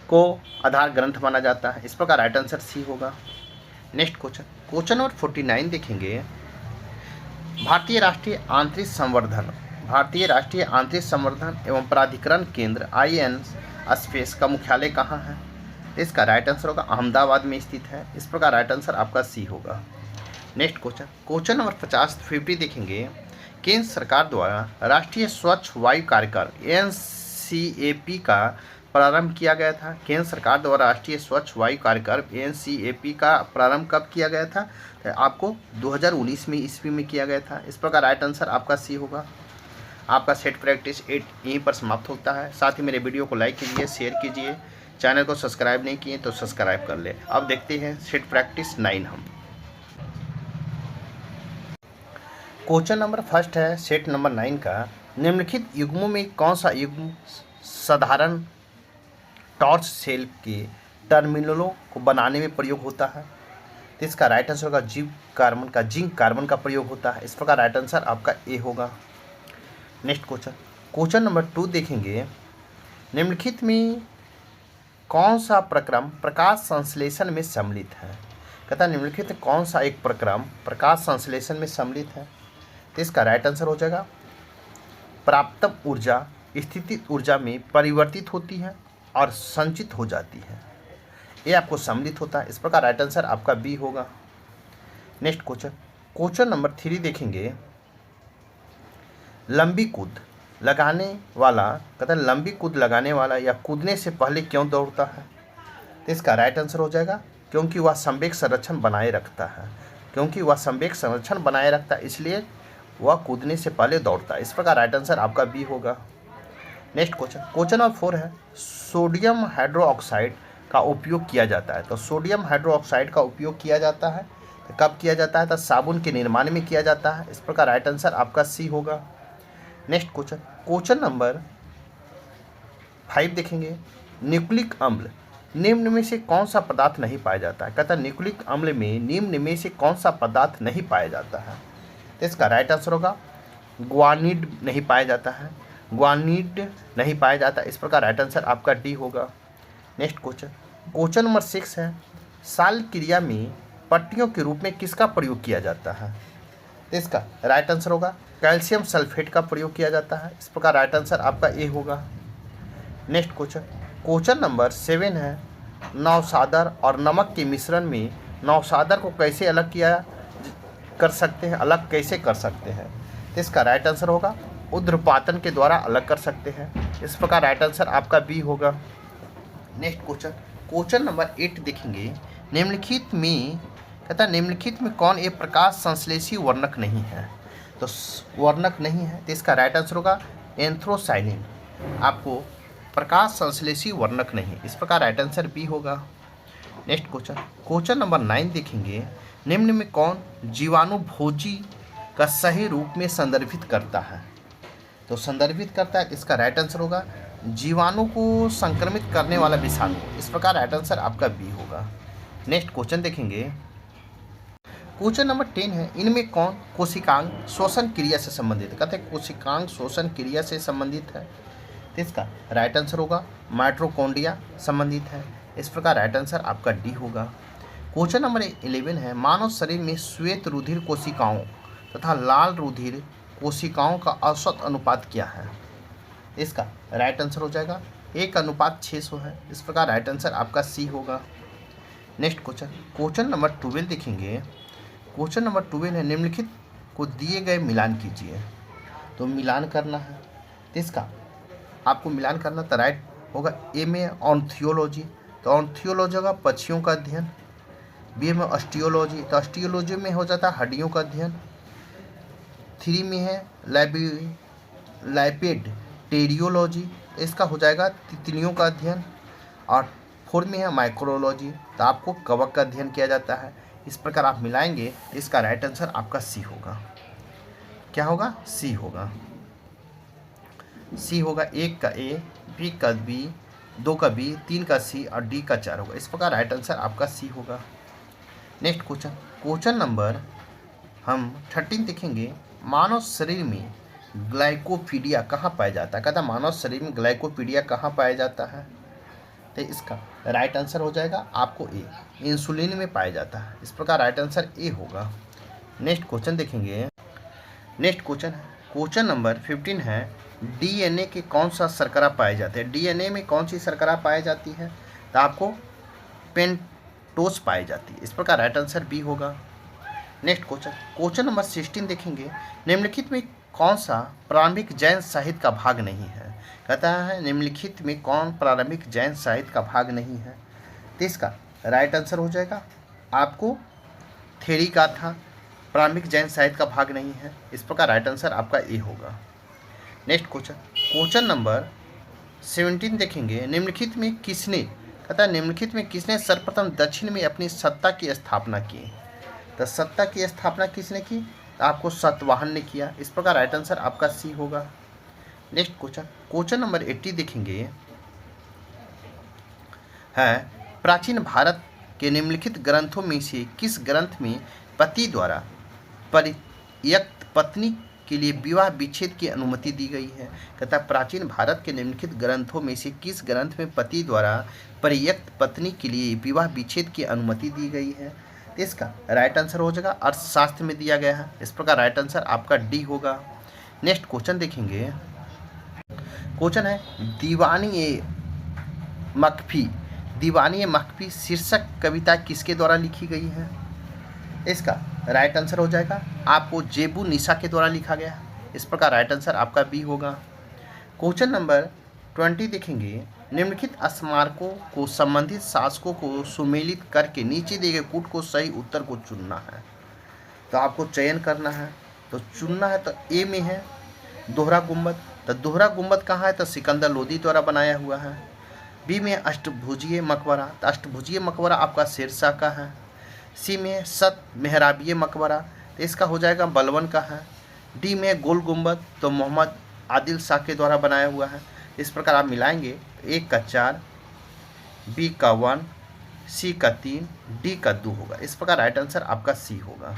को आधार ग्रंथ माना जाता है। इस प्रकार राइट आंसर सी होगा। नेक्स्ट क्वेश्चन नंबर 49 देखेंगे। भारतीय राष्ट्रीय आंतरिक संवर्धन एवं प्राधिकरण केंद्र IN स्पेस का मुख्यालय कहाँ है? इसका राइट आंसर होगा अहमदाबाद में स्थित है। इस प्रकार राइट आंसर आपका सी होगा। नेक्स्ट क्वेश्चन नंबर 50 देखेंगे। केंद्र सरकार द्वारा राष्ट्रीय स्वच्छ वायु कार्यक्रम NCAP का प्रारंभ किया गया था। केंद्र सरकार द्वारा राष्ट्रीय स्वच्छ वायु कार्यक्रम NCAP का प्रारंभ कब किया गया था? तो आपको 2019 में ईस्वी में किया गया था। इस प्रकार राइट आंसर आपका सी होगा। आपका सेट प्रैक्टिस 8 यहीं पर समाप्त होता है। साथ ही मेरे वीडियो को लाइक कीजिए, शेयर कीजिए। चैनल को सब्सक्राइब नहीं किए तो सब्सक्राइब कर ले। अब देखते हैं सेट प्रैक्टिस 9 हम। क्वेश्चन नंबर फर्स्ट है सेट नंबर 9 का। निम्नलिखित युग्मों में कौन सा युग्म साधारण टॉर्च सेल के टर्मिनलों को बनाने में प्रयोग होता है? तो इसका राइट आंसर होगा जिंक कार्बन का प्रयोग होता है। इस प्रकार राइट आंसर आपका ए होगा। नेक्स्ट क्वेश्चन नंबर 2 देखेंगे। निम्नलिखित में कौन सा प्रक्रम प्रकाश संश्लेषण में सम्मिलित है? कहता है निम्नलिखित कौन सा एक प्रक्रम प्रकाश संश्लेषण में सम्मिलित है? तो इसका राइट आंसर हो जाएगा प्राप्त ऊर्जा स्थितिज ऊर्जा में परिवर्तित होती है और संचित हो जाती है। ये आपको सम्मिलित होता है। इस प्रकार राइट आंसर आपका बी होगा। नेक्स्ट क्वेश्चन नंबर 3 देखेंगे। लंबी कूद लगाने वाला, कहता है लंबी कूद लगाने वाला या कूदने से पहले क्यों दौड़ता है? तो इसका राइट आंसर हो जाएगा क्योंकि वह संवेग संरक्षण बनाए रखता है। क्योंकि वह संवेग संरक्षण बनाए रखता है इसलिए वह कूदने से पहले दौड़ता है। इस प्रकार राइट आंसर आपका बी होगा। नेक्स्ट क्वेश्चन नंबर 4 है। सोडियम हाइड्रोक्साइड का उपयोग किया जाता है। तो सोडियम हाइड्रोक्साइड का उपयोग किया जाता है तो कब किया जाता है? तो साबुन के निर्माण में किया जाता है। इस प्रकार राइट आंसर आपका सी होगा। नेक्स्ट क्वेश्चन नंबर 5 देखेंगे, न्यूक्लिक अम्ल निम्न में से कौन सा पदार्थ नहीं पाया जाता है। कहता है न्यूक्लिक अम्ल में निम्न में से कौन सा पदार्थ नहीं पाया जाता है। तो इसका राइट आंसर होगा ग्वानिड नहीं पाया जाता है, ग्वानिड नहीं पाया जाता। इस प्रकार राइट आंसर आपका डी होगा। नेक्स्ट क्वेश्चन नंबर 6 है, साल क्रिया में पट्टियों के रूप में किसका प्रयोग किया जाता है। तो इसका राइट आंसर होगा कैल्शियम सल्फेट का प्रयोग किया जाता है। इस प्रकार राइट आंसर आपका ए होगा। नेक्स्ट क्वेश्चन नंबर 7 है, नौसादर और नमक के मिश्रण में नौसादर को कैसे अलग किया कर सकते हैं, अलग कैसे कर सकते हैं। तो इसका राइट आंसर होगा ऊर्ध्वपातन के द्वारा अलग कर सकते हैं। इस प्रकार राइट आंसर आपका बी होगा। नेक्स्ट क्वेश्चन नंबर 8 देखेंगे, निम्नलिखित में कहता है निम्नलिखित में कौन एक प्रकाश संश्लेषी वर्णक नहीं है। तो वर्णक नहीं है, तो इसका राइट आंसर होगा एंथ्रोसाइनिन। आपको प्रकाश संश्लेषी वर्णक नहीं, इस प्रकार राइट आंसर बी होगा। नेक्स्ट क्वेश्चन नंबर 9 देखेंगे, निम्न में कौन जीवाणु भोजी का सही रूप में संदर्भित करता है। तो संदर्भित करता है, इसका राइट आंसर होगा जीवाणु को संक्रमित करने वाला विषाणु। इस प्रकार राइट आंसर आपका बी होगा। नेक्स्ट क्वेश्चन देखेंगे, क्वेश्चन नंबर 10 है, इनमें कौन कोशिकांग शोषण क्रिया से संबंधित है। कहते हैं कोशिकांग शोषण क्रिया से संबंधित है, तो इसका राइट आंसर होगा माइटोकॉन्ड्रिया संबंधित है। इस प्रकार राइट आंसर आपका डी होगा। क्वेश्चन नंबर 11 है, मानव शरीर में श्वेत रुधिर कोशिकाओं तथा लाल रुधिर कोशिकाओं का औसत अनुपात क्या है। इसका राइट आंसर हो जाएगा 1:600 है। इस प्रकार राइट आंसर आपका सी होगा। नेक्स्ट क्वेश्चन नंबर 12 देखेंगे, क्वेश्चन नंबर 12 है, निम्नलिखित को दिए गए मिलान कीजिए। तो मिलान करना है, तो इसका आपको मिलान करना तो राइट होगा ए में ऑन्थियोलॉजी, तो ऑन्थियोलॉजी होगा पक्षियों का अध्ययन। बी में ऑस्टियोलॉजी, तो ऑस्टियोलॉजी में हो जाता है हड्डियों का अध्ययन। 3 में है लाइपेड टेरियोलॉजी, इसका हो जाएगा तितलियों का अध्ययन। और 4 में है माइक्रोलॉजी, तो आपको कवक का अध्ययन किया जाता है। इस प्रकार आप मिलाएंगे, इसका राइट आंसर आपका सी होगा। क्या होगा, सी होगा। सी होगा 1 का ए, बी का बी, 2 का बी, 3 का सी और डी का 4 होगा। इस प्रकार राइट आंसर आपका सी होगा। नेक्स्ट क्वेश्चन नंबर हम 13 देखेंगे, मानव शरीर में ग्लाइकोपीडिया कहाँ पाया जाता है। कहता मानव शरीर में ग्लाइकोपीडिया कहाँ पाया जाता है। तो इसका राइट आंसर हो जाएगा आपको ए, इंसुलिन में पाया जाता है। इस प्रकार राइट आंसर ए होगा। नेक्स्ट क्वेश्चन देखेंगे, नेक्स्ट क्वेश्चन नंबर 15 है, डीएनए के कौन सा शर्करा पाए जाते हैं। डीएनए में कौन सी शर्करा पाई जाती है, तो आपको पेंटोस पाई जाती है। इस प्रकार राइट आंसर बी होगा। नेक्स्ट क्वेश्चन नंबर 16 देखेंगे, निम्नलिखित में कौन सा प्रारंभिक जैन साहित्य का भाग नहीं है। कहता है निम्नलिखित में कौन प्रारंभिक जैन साहित्य का भाग नहीं है। तो इसका राइट आंसर हो जाएगा आपको थेरी का था, प्रारंभिक जैन साहित्य का भाग नहीं है। इस प्रकार राइट आंसर आपका ए होगा। नेक्स्ट क्वेश्चन नंबर 17 देखेंगे, निम्नलिखित में किसने, कहता है निम्नलिखित में किसने सर्वप्रथम दक्षिण में अपनी सत्ता की स्थापना की। तो सत्ता की स्थापना किसने की, तो आपको सातवाहन ने किया। इस प्रकार राइट आंसर आपका सी होगा। नेक्स्ट क्वेश्चन नंबर 80 देखेंगे, है प्राचीन भारत के निम्नलिखित ग्रंथों में से किस ग्रंथ में पति द्वारा परित्यक्त पत्नी के लिए विवाह विच्छेद की अनुमति दी गई है। कहता प्राचीन भारत के निम्नलिखित ग्रंथों में से किस ग्रंथ में पति द्वारा परित्यक्त पत्नी के लिए विवाह विच्छेद की अनुमति दी गई है। तो इसका राइट आंसर हो जाएगा अर्थशास्त्र में दिया गया है। इस प्रकार राइट आंसर आपका डी होगा। नेक्स्ट क्वेश्चन देखेंगे, क्वेश्चन है दीवानी मख्फी शीर्षक कविता किसके द्वारा लिखी गई है। इसका राइट आंसर हो जाएगा आपको जेबू निशा के द्वारा लिखा गया है। इस प्रकार राइट आंसर आपका बी होगा। क्वेश्चन नंबर 20 देखेंगे, निम्नलिखित स्मारकों को संबंधित शासकों को सुमेलित करके नीचे दिए गए कूट को सही उत्तर को चुनना है। तो आपको चयन करना है, तो चुनना है। तो ए में है दोहरा गुंबद, तो दोहरा गुंबद कहाँ है, तो सिकंदर लोदी द्वारा बनाया हुआ है। बी में अष्टभुजीय मकबरा, तो अष्टभुजीय मकबरा आपका शेरशाह का है। सी में सत मेहराबिय मकबरा, तो इसका हो जाएगा बलवन का है। डी में गोल गुंबद, तो मोहम्मद आदिल शाह के द्वारा बनाया हुआ है। इस प्रकार आप मिलाएंगे ए का 4, बी का 1, सी का 3, डी का 2 होगा। इस प्रकार राइट आंसर आपका सी होगा।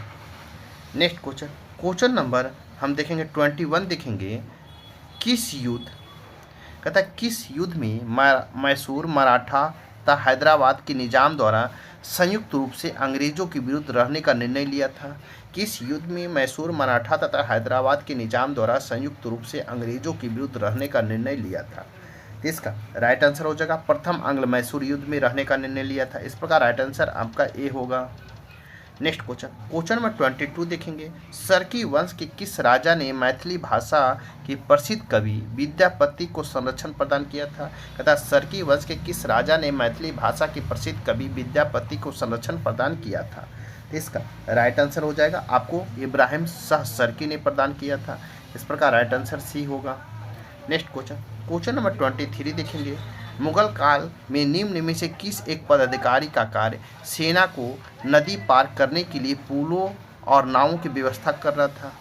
नेक्स्ट क्वेश्चन, क्वेश्चन नंबर हम देखेंगे 21 देखेंगे, किस युद्ध, कहता है किस युद्ध में मैसूर, मराठा तथा हैदराबाद के निजाम द्वारा संयुक्त रूप से अंग्रेजों के विरुद्ध रहने का निर्णय लिया था। किस युद्ध में मैसूर, मराठा तथा हैदराबाद के निजाम द्वारा संयुक्त रूप से अंग्रेजों के विरुद्ध रहने का निर्णय लिया था। इसका राइट आंसर हो जाएगा प्रथम आंग्ल मैसूर युद्ध में रहने का निर्णय लिया था। इस प्रकार राइट आंसर आपका ए होगा। नेक्स्ट क्वेश्चन, क्वेश्चन नंबर 22 देखेंगे, सरकी वंश के किस राजा ने मैथिली भाषा के प्रसिद्ध कवि विद्यापति को संरक्षण प्रदान किया था। कहता सरकी वंश के किस राजा ने मैथिली भाषा के प्रसिद्ध कवि विद्यापति को संरक्षण प्रदान किया था। इसका राइट आंसर हो जाएगा आपको इब्राहिम शाह सरकी ने प्रदान किया था। इस प्रकार राइट आंसर सी होगा। नेक्स्ट क्वेश्चन, क्वेश्चन नंबर 23 देखेंगे, मुगल काल में निम्न में से किस एक पदाधिकारी का कार्य सेना को नदी पार करने के लिए पुलों और नावों की व्यवस्था कर रहा था।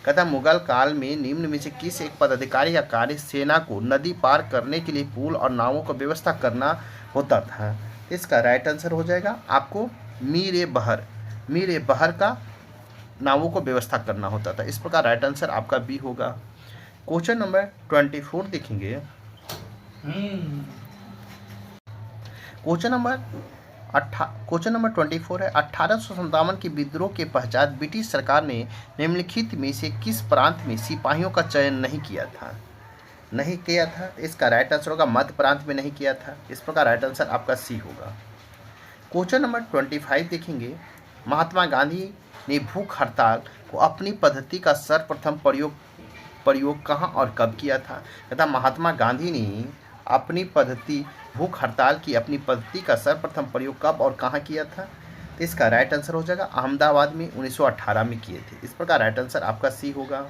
कहता मुगल काल में निम्न में से किस एक पदाधिकारी का कार्य सेना को नदी पार करने के लिए पुल और नावों की व्यवस्था करना होता था। इसका राइट आंसर हो जाएगा आपको मीर बहर का नावों को व्यवस्था करना होता था। इस प्रकार राइट आंसर आपका बी होगा। क्वेश्चन नंबर 24 देखेंगे, क्वेश्चन नंबर 24 है, 1857 के विद्रोह के पश्चात ब्रिटिश सरकार ने निम्नलिखित में से किस प्रांत में सिपाहियों का चयन नहीं किया था। इसका राइट आंसर होगा मध्य प्रांत में नहीं किया था। इस प्रकार राइट आंसर आपका सी होगा। क्वेश्चन नंबर 25 देखेंगे, महात्मा गांधी ने भूख हड़ताल को अपनी पद्धति का सर्वप्रथम प्रयोग कहाँ और कब किया था। तथा महात्मा गांधी ने अपनी पद्धति भूख हड़ताल की अपनी पद्धति का सर्वप्रथम प्रयोग कब और कहाँ किया था। तो इसका राइट आंसर हो जाएगा अहमदाबाद में 1918 में किए थे। इस प्रकार राइट आंसर आपका सी होगा।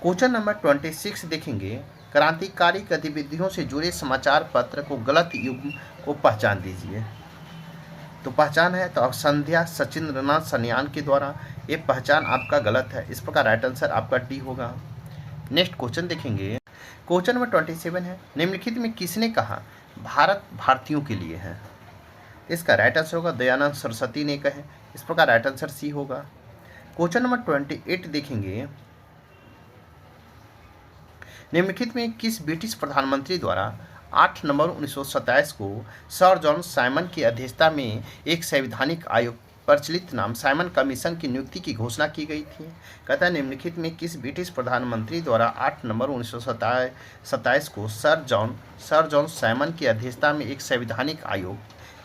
क्वेश्चन नंबर 26 देखेंगे, क्रांतिकारी गतिविधियों से जुड़े समाचार पत्र को गलत युग्म को पहचान दीजिए। तो पहचान है तो संध्या सचिंद्रनाथ सन्यान के द्वारा, ये पहचान आपका गलत है। इस प्रकार राइट आंसर आपका डी होगा। नेक्स्ट क्वेश्चन देखेंगे, क्वेश्चन नंबर 27 है, निम्नलिखित में किसने कहा भारत भारतीयों के लिए है। इसका राइट आंसर होगा दयानंद सरस्वती ने कहे। इस प्रकार राइट आंसर सी होगा। क्वेश्चन नंबर 28 देखेंगे, निम्नलिखित में किस ब्रिटिश प्रधानमंत्री द्वारा 8 नवंबर 1927 को सर जॉन साइमन की अध्यक्षता में एक संवैधानिक आयोग प्रचलित नाम साइमन कमीशन की नियुक्ति की घोषणा की गई थी। कहता है निम्नलिखित में किस ब्रिटिश प्रधानमंत्री द्वारा 8 नवंबर 1927 को सर जॉन साइमन की अध्यक्षता में एक संवैधानिक आयोग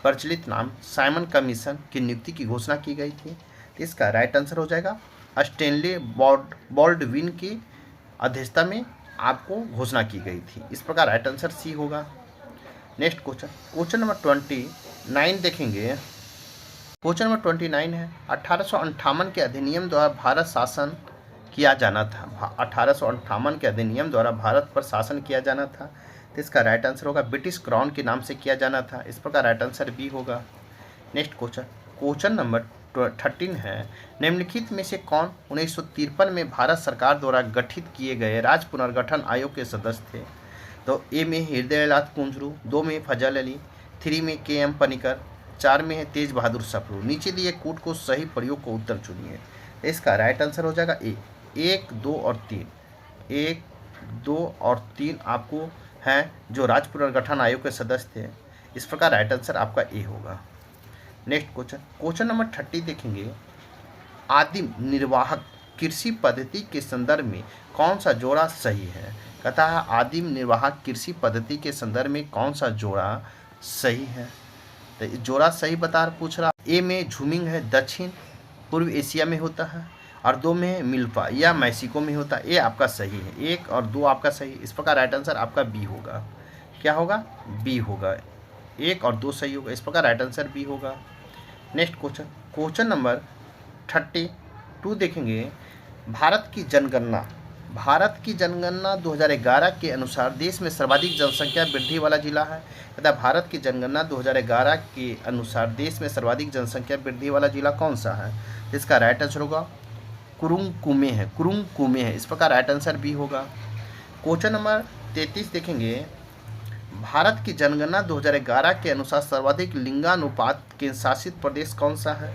प्रचलित नाम साइमन कमीशन की नियुक्ति की घोषणा की गई थी। इसका राइट आंसर हो जाएगा स्टैनली बॉल्डविन की अध्यक्षता में आपको घोषणा की गई थी। इस प्रकार राइट आंसर सी होगा। नेक्स्ट क्वेश्चन नंबर 29 देखेंगे। क्वेश्चन नंबर 29 है, 1858 के अधिनियम द्वारा भारत शासन किया जाना था। 1858 के अधिनियम द्वारा भारत पर शासन किया जाना था। तो इसका राइट आंसर होगा ब्रिटिश क्राउन के नाम से किया जाना था। इस प्रकार राइट आंसर बी होगा। नेक्स्ट क्वेश्चन नंबर 13 है, निम्नलिखित में से कौन 1953 में भारत सरकार द्वारा गठित किए गए राज्य पुनर्गठन आयोग के सदस्य थे। तो ए में हृदयनाथ कुंजरू, 2 में फजल अली, 3 में के.एम. पनिकर, 4 में है तेज बहादुर सप्रू। नीचे दिए कूट को सही प्रयोग को उत्तर चुनिए। इसका राइट आंसर हो जाएगा ए। 1, 2 और 3, 1, 2 और 3 आपको हैं जो राज्य पुनर्गठन आयोग के सदस्य थे। इस प्रकार राइट आंसर आपका ए होगा। नेक्स्ट क्वेश्चन नंबर 30 देखेंगे, आदिम निर्वाहक कृषि पद्धति के संदर्भ में कौन सा जोड़ा सही है। कहता है आदिम निर्वाहक कृषि पद्धति के संदर्भ में कौन सा जोड़ा सही है। तो जोड़ा सही पूछ रहा। ए में झूमिंग है, दक्षिण पूर्व एशिया में होता है, और 2 में है मिल्पा या मैक्सिको में होता है। ये आपका सही है, 1 और 2 आपका सही। इस प्रकार राइट आंसर आपका बी होगा। क्या होगा, बी होगा। 1 और 2 सही होगा। इस प्रकार राइट आंसर बी होगा। नेक्स्ट क्वेश्चन नंबर 32 देखेंगे, भारत की जनगणना 2011 के अनुसार देश में सर्वाधिक जनसंख्या वृद्धि वाला जिला है। तथा भारत की जनगणना 2011 के अनुसार देश में सर्वाधिक जनसंख्या वृद्धि वाला जिला कौन सा है। इसका राइट आंसर होगा कुरुंग कुमे है। इस प्रकार राइट आंसर बी होगा। क्वेश्चन नंबर 33 देखेंगे, भारत की जनगणना 2011 के अनुसार सर्वाधिक लिंगानुपात केंद्र शासित प्रदेश कौन सा है?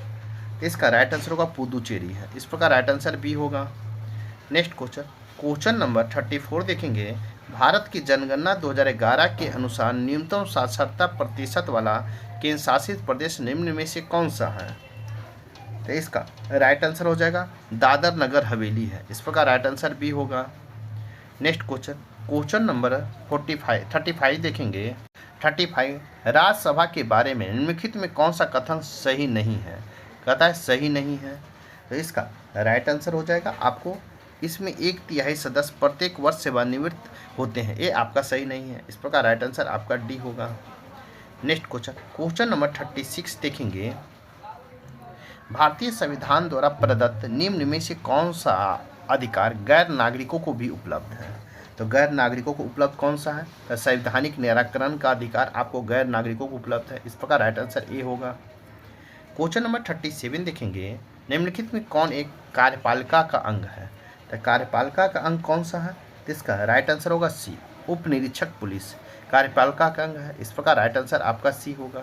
इसका राइट आंसर होगा पुदुचेरी है। इस प्रकार राइट आंसर बी होगा। नेक्स्ट क्वेश्चन, क्वेश्चन नंबर 34 देखेंगे। भारत की जनगणना 2011 के अनुसार न्यूनतम साक्षरता प्रतिशत वाला केंद्र शासित प्रदेश निम्न में से कौन सा है? तो इसका राइट आंसर हो जाएगा दादर नगर हवेली है। इस प्रकार राइट आंसर बी होगा। नेक्स्ट क्वेश्चन, क्वेश्चन नंबर 35 देखेंगे। 35, राज्यसभा के बारे में निम्नलिखित में कौन सा कथन सही नहीं है? कहता है सही नहीं है। तो इसका राइट आंसर हो जाएगा आपको, इसमें 1/3 सदस्य प्रत्येक वर्ष सेवानिवृत्त होते हैं, ये आपका सही नहीं है। इस प्रकार राइट आंसर आपका डी होगा। नेक्स्ट क्वेश्चन, क्वेश्चन नंबर 36 देखेंगे। भारतीय संविधान द्वारा प्रदत्त निम्न में से कौन सा अधिकार गैर नागरिकों को भी उपलब्ध है? तो गैर नागरिकों को उपलब्ध कौन सा है? तो संवैधानिक निराकरण का अधिकार आपको गैर नागरिकों को उपलब्ध है। इस प्रकार राइट आंसर ए होगा। क्वेश्चन नंबर 37 देखेंगे। निम्नलिखित में कौन एक कार्यपालिका का अंग है? तो कार्यपालिका का अंग कौन सा है? तो इसका राइट आंसर होगा सी, उप निरीक्षक पुलिस कार्यपालिका का अंग है। इस प्रकार राइट आंसर आपका सी होगा।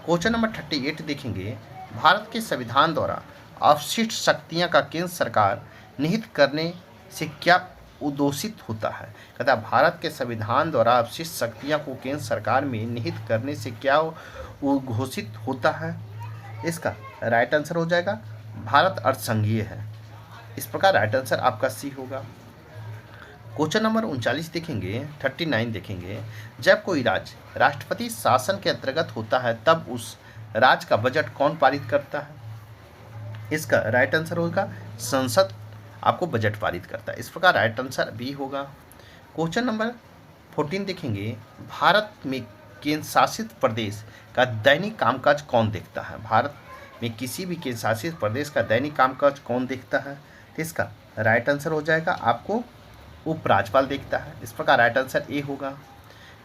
क्वेश्चन नंबर 38 देखेंगे। भारत के संविधान द्वारा अवशिष्ट शक्तियां का केंद्र सरकार निहित करने से क्या उद्घोषित होता है? कहता है भारत के संविधान द्वारा अवशिष्ट शक्तियां को केंद्र सरकार में निहित करने से क्या उद्घोषित होता है? इसका राइट आंसर हो जाएगा भारत अर्थसंघीय है। इस प्रकार राइट आंसर आपका सी होगा। क्वेश्चन नंबर 39 देखेंगे। 39 देखेंगे। जब कोई राज्य राष्ट्रपति शासन के अंतर्गत होता है तब उस राज्य का बजट कौन पारित करता है? इसका राइट आंसर होगा संसद आपको बजट पारित करता है। इस प्रकार राइट आंसर बी होगा। क्वेश्चन नंबर 14 देखेंगे। भारत में केंद्र शासित प्रदेश का दैनिक कामकाज कौन देखता है? भारत में किसी भी केंद्र शासित प्रदेश का दैनिक कामकाज कौन देखता है? तो इसका राइट आंसर हो जाएगा आपको उपराज्यपाल देखता है। इस प्रकार राइट आंसर ए होगा।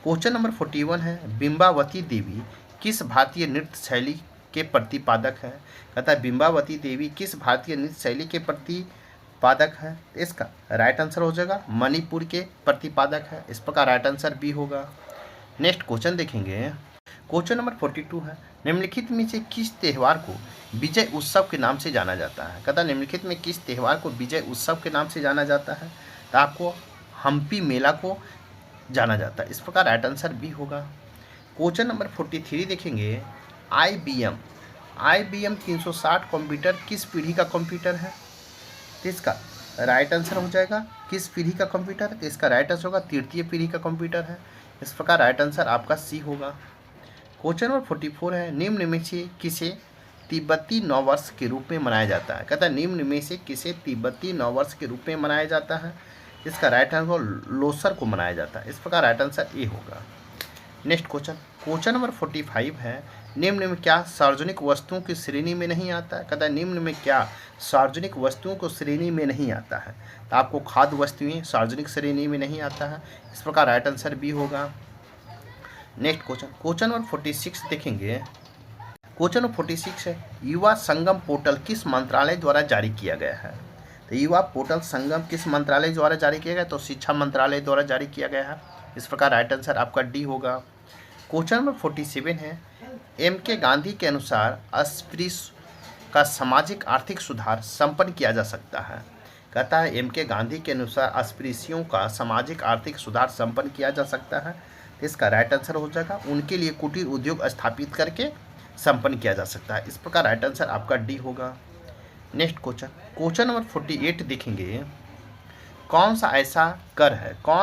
क्वेश्चन नंबर 41 है। बिंबावती देवी किस भारतीय नृत्य शैली के प्रतिपादक है? कहता है बिंबावती देवी किस भारतीय नृत्य शैली के प्रतिपादक है? इसका राइट आंसर हो जाएगा मणिपुर के प्रतिपादक है। इस प्रकार राइट आंसर बी होगा। नेक्स्ट क्वेश्चन देखेंगे। क्वेश्चन नंबर 42 है। निम्नलिखित में से किस त्यौहार को विजय उत्सव के नाम से जाना जाता है? कहता है निम्नलिखित में किस त्यौहार को विजय उत्सव के नाम से जाना जाता है? तो आपको हम्पी मेला को जाना जाता है। इस प्रकार राइट आंसर बी होगा। क्वेश्चन नंबर 43 देखेंगे। IBM 360 कंप्यूटर किस पीढ़ी का कंप्यूटर है? तो इसका राइट आंसर हो जाएगा किस पीढ़ी का कंप्यूटर? तो इसका राइट आंसर होगा तृतीय पीढ़ी का कंप्यूटर है। इस प्रकार राइट आंसर आपका सी होगा। क्वेश्चन नंबर 44 है। निम्न में से किसे तिब्बती नववर्ष के रूप में मनाया जाता है? कहता है निम्न में से किसे तिब्बती नववर्ष के रूप में मनाया जाता है? इसका राइट आंसर लोसर को मनाया जाता है। इस प्रकार राइट आंसर ए होगा। नेक्स्ट क्वेश्चन नंबर 45 है। निम्न में क्या सार्वजनिक वस्तुओं की श्रेणी में नहीं आता है? कहता है निम्न में क्या सार्वजनिक वस्तुओं को श्रेणी में नहीं आता है? तो आपको खाद्य वस्तुएं सार्वजनिक श्रेणी में नहीं आता है। इस प्रकार राइट आंसर बी होगा। नेक्स्ट क्वेश्चन नंबर 46 देखेंगे। क्वेश्चन नंबर 46 है। युवा संगम पोर्टल किस मंत्रालय द्वारा जारी किया गया है? तो युवा पोर्टल संगम किस मंत्रालय द्वारा जारी किया गया? तो शिक्षा मंत्रालय द्वारा जारी किया गया है। इस प्रकार राइट आंसर आपका डी होगा। क्वेश्चन नंबर 47 है। MK गांधी के अनुसार अस्पृश्य का सामाजिक आर्थिक सुधार संपन्न किया जा सकता है? कहता है MK गांधी के अनुसार अस्पृश्यों का सामाजिक आर्थिक सुधार संपन्न किया जा सकता है। इसका राइट आंसर हो जाएगा उनके लिए कुटीर उद्योग स्थापित करके संपन्न किया जा सकता है। इस प्रकार राइट आंसर आपका डी होगा। नेक्स्ट क्वेश्चन नंबर 48 देखेंगे। कौन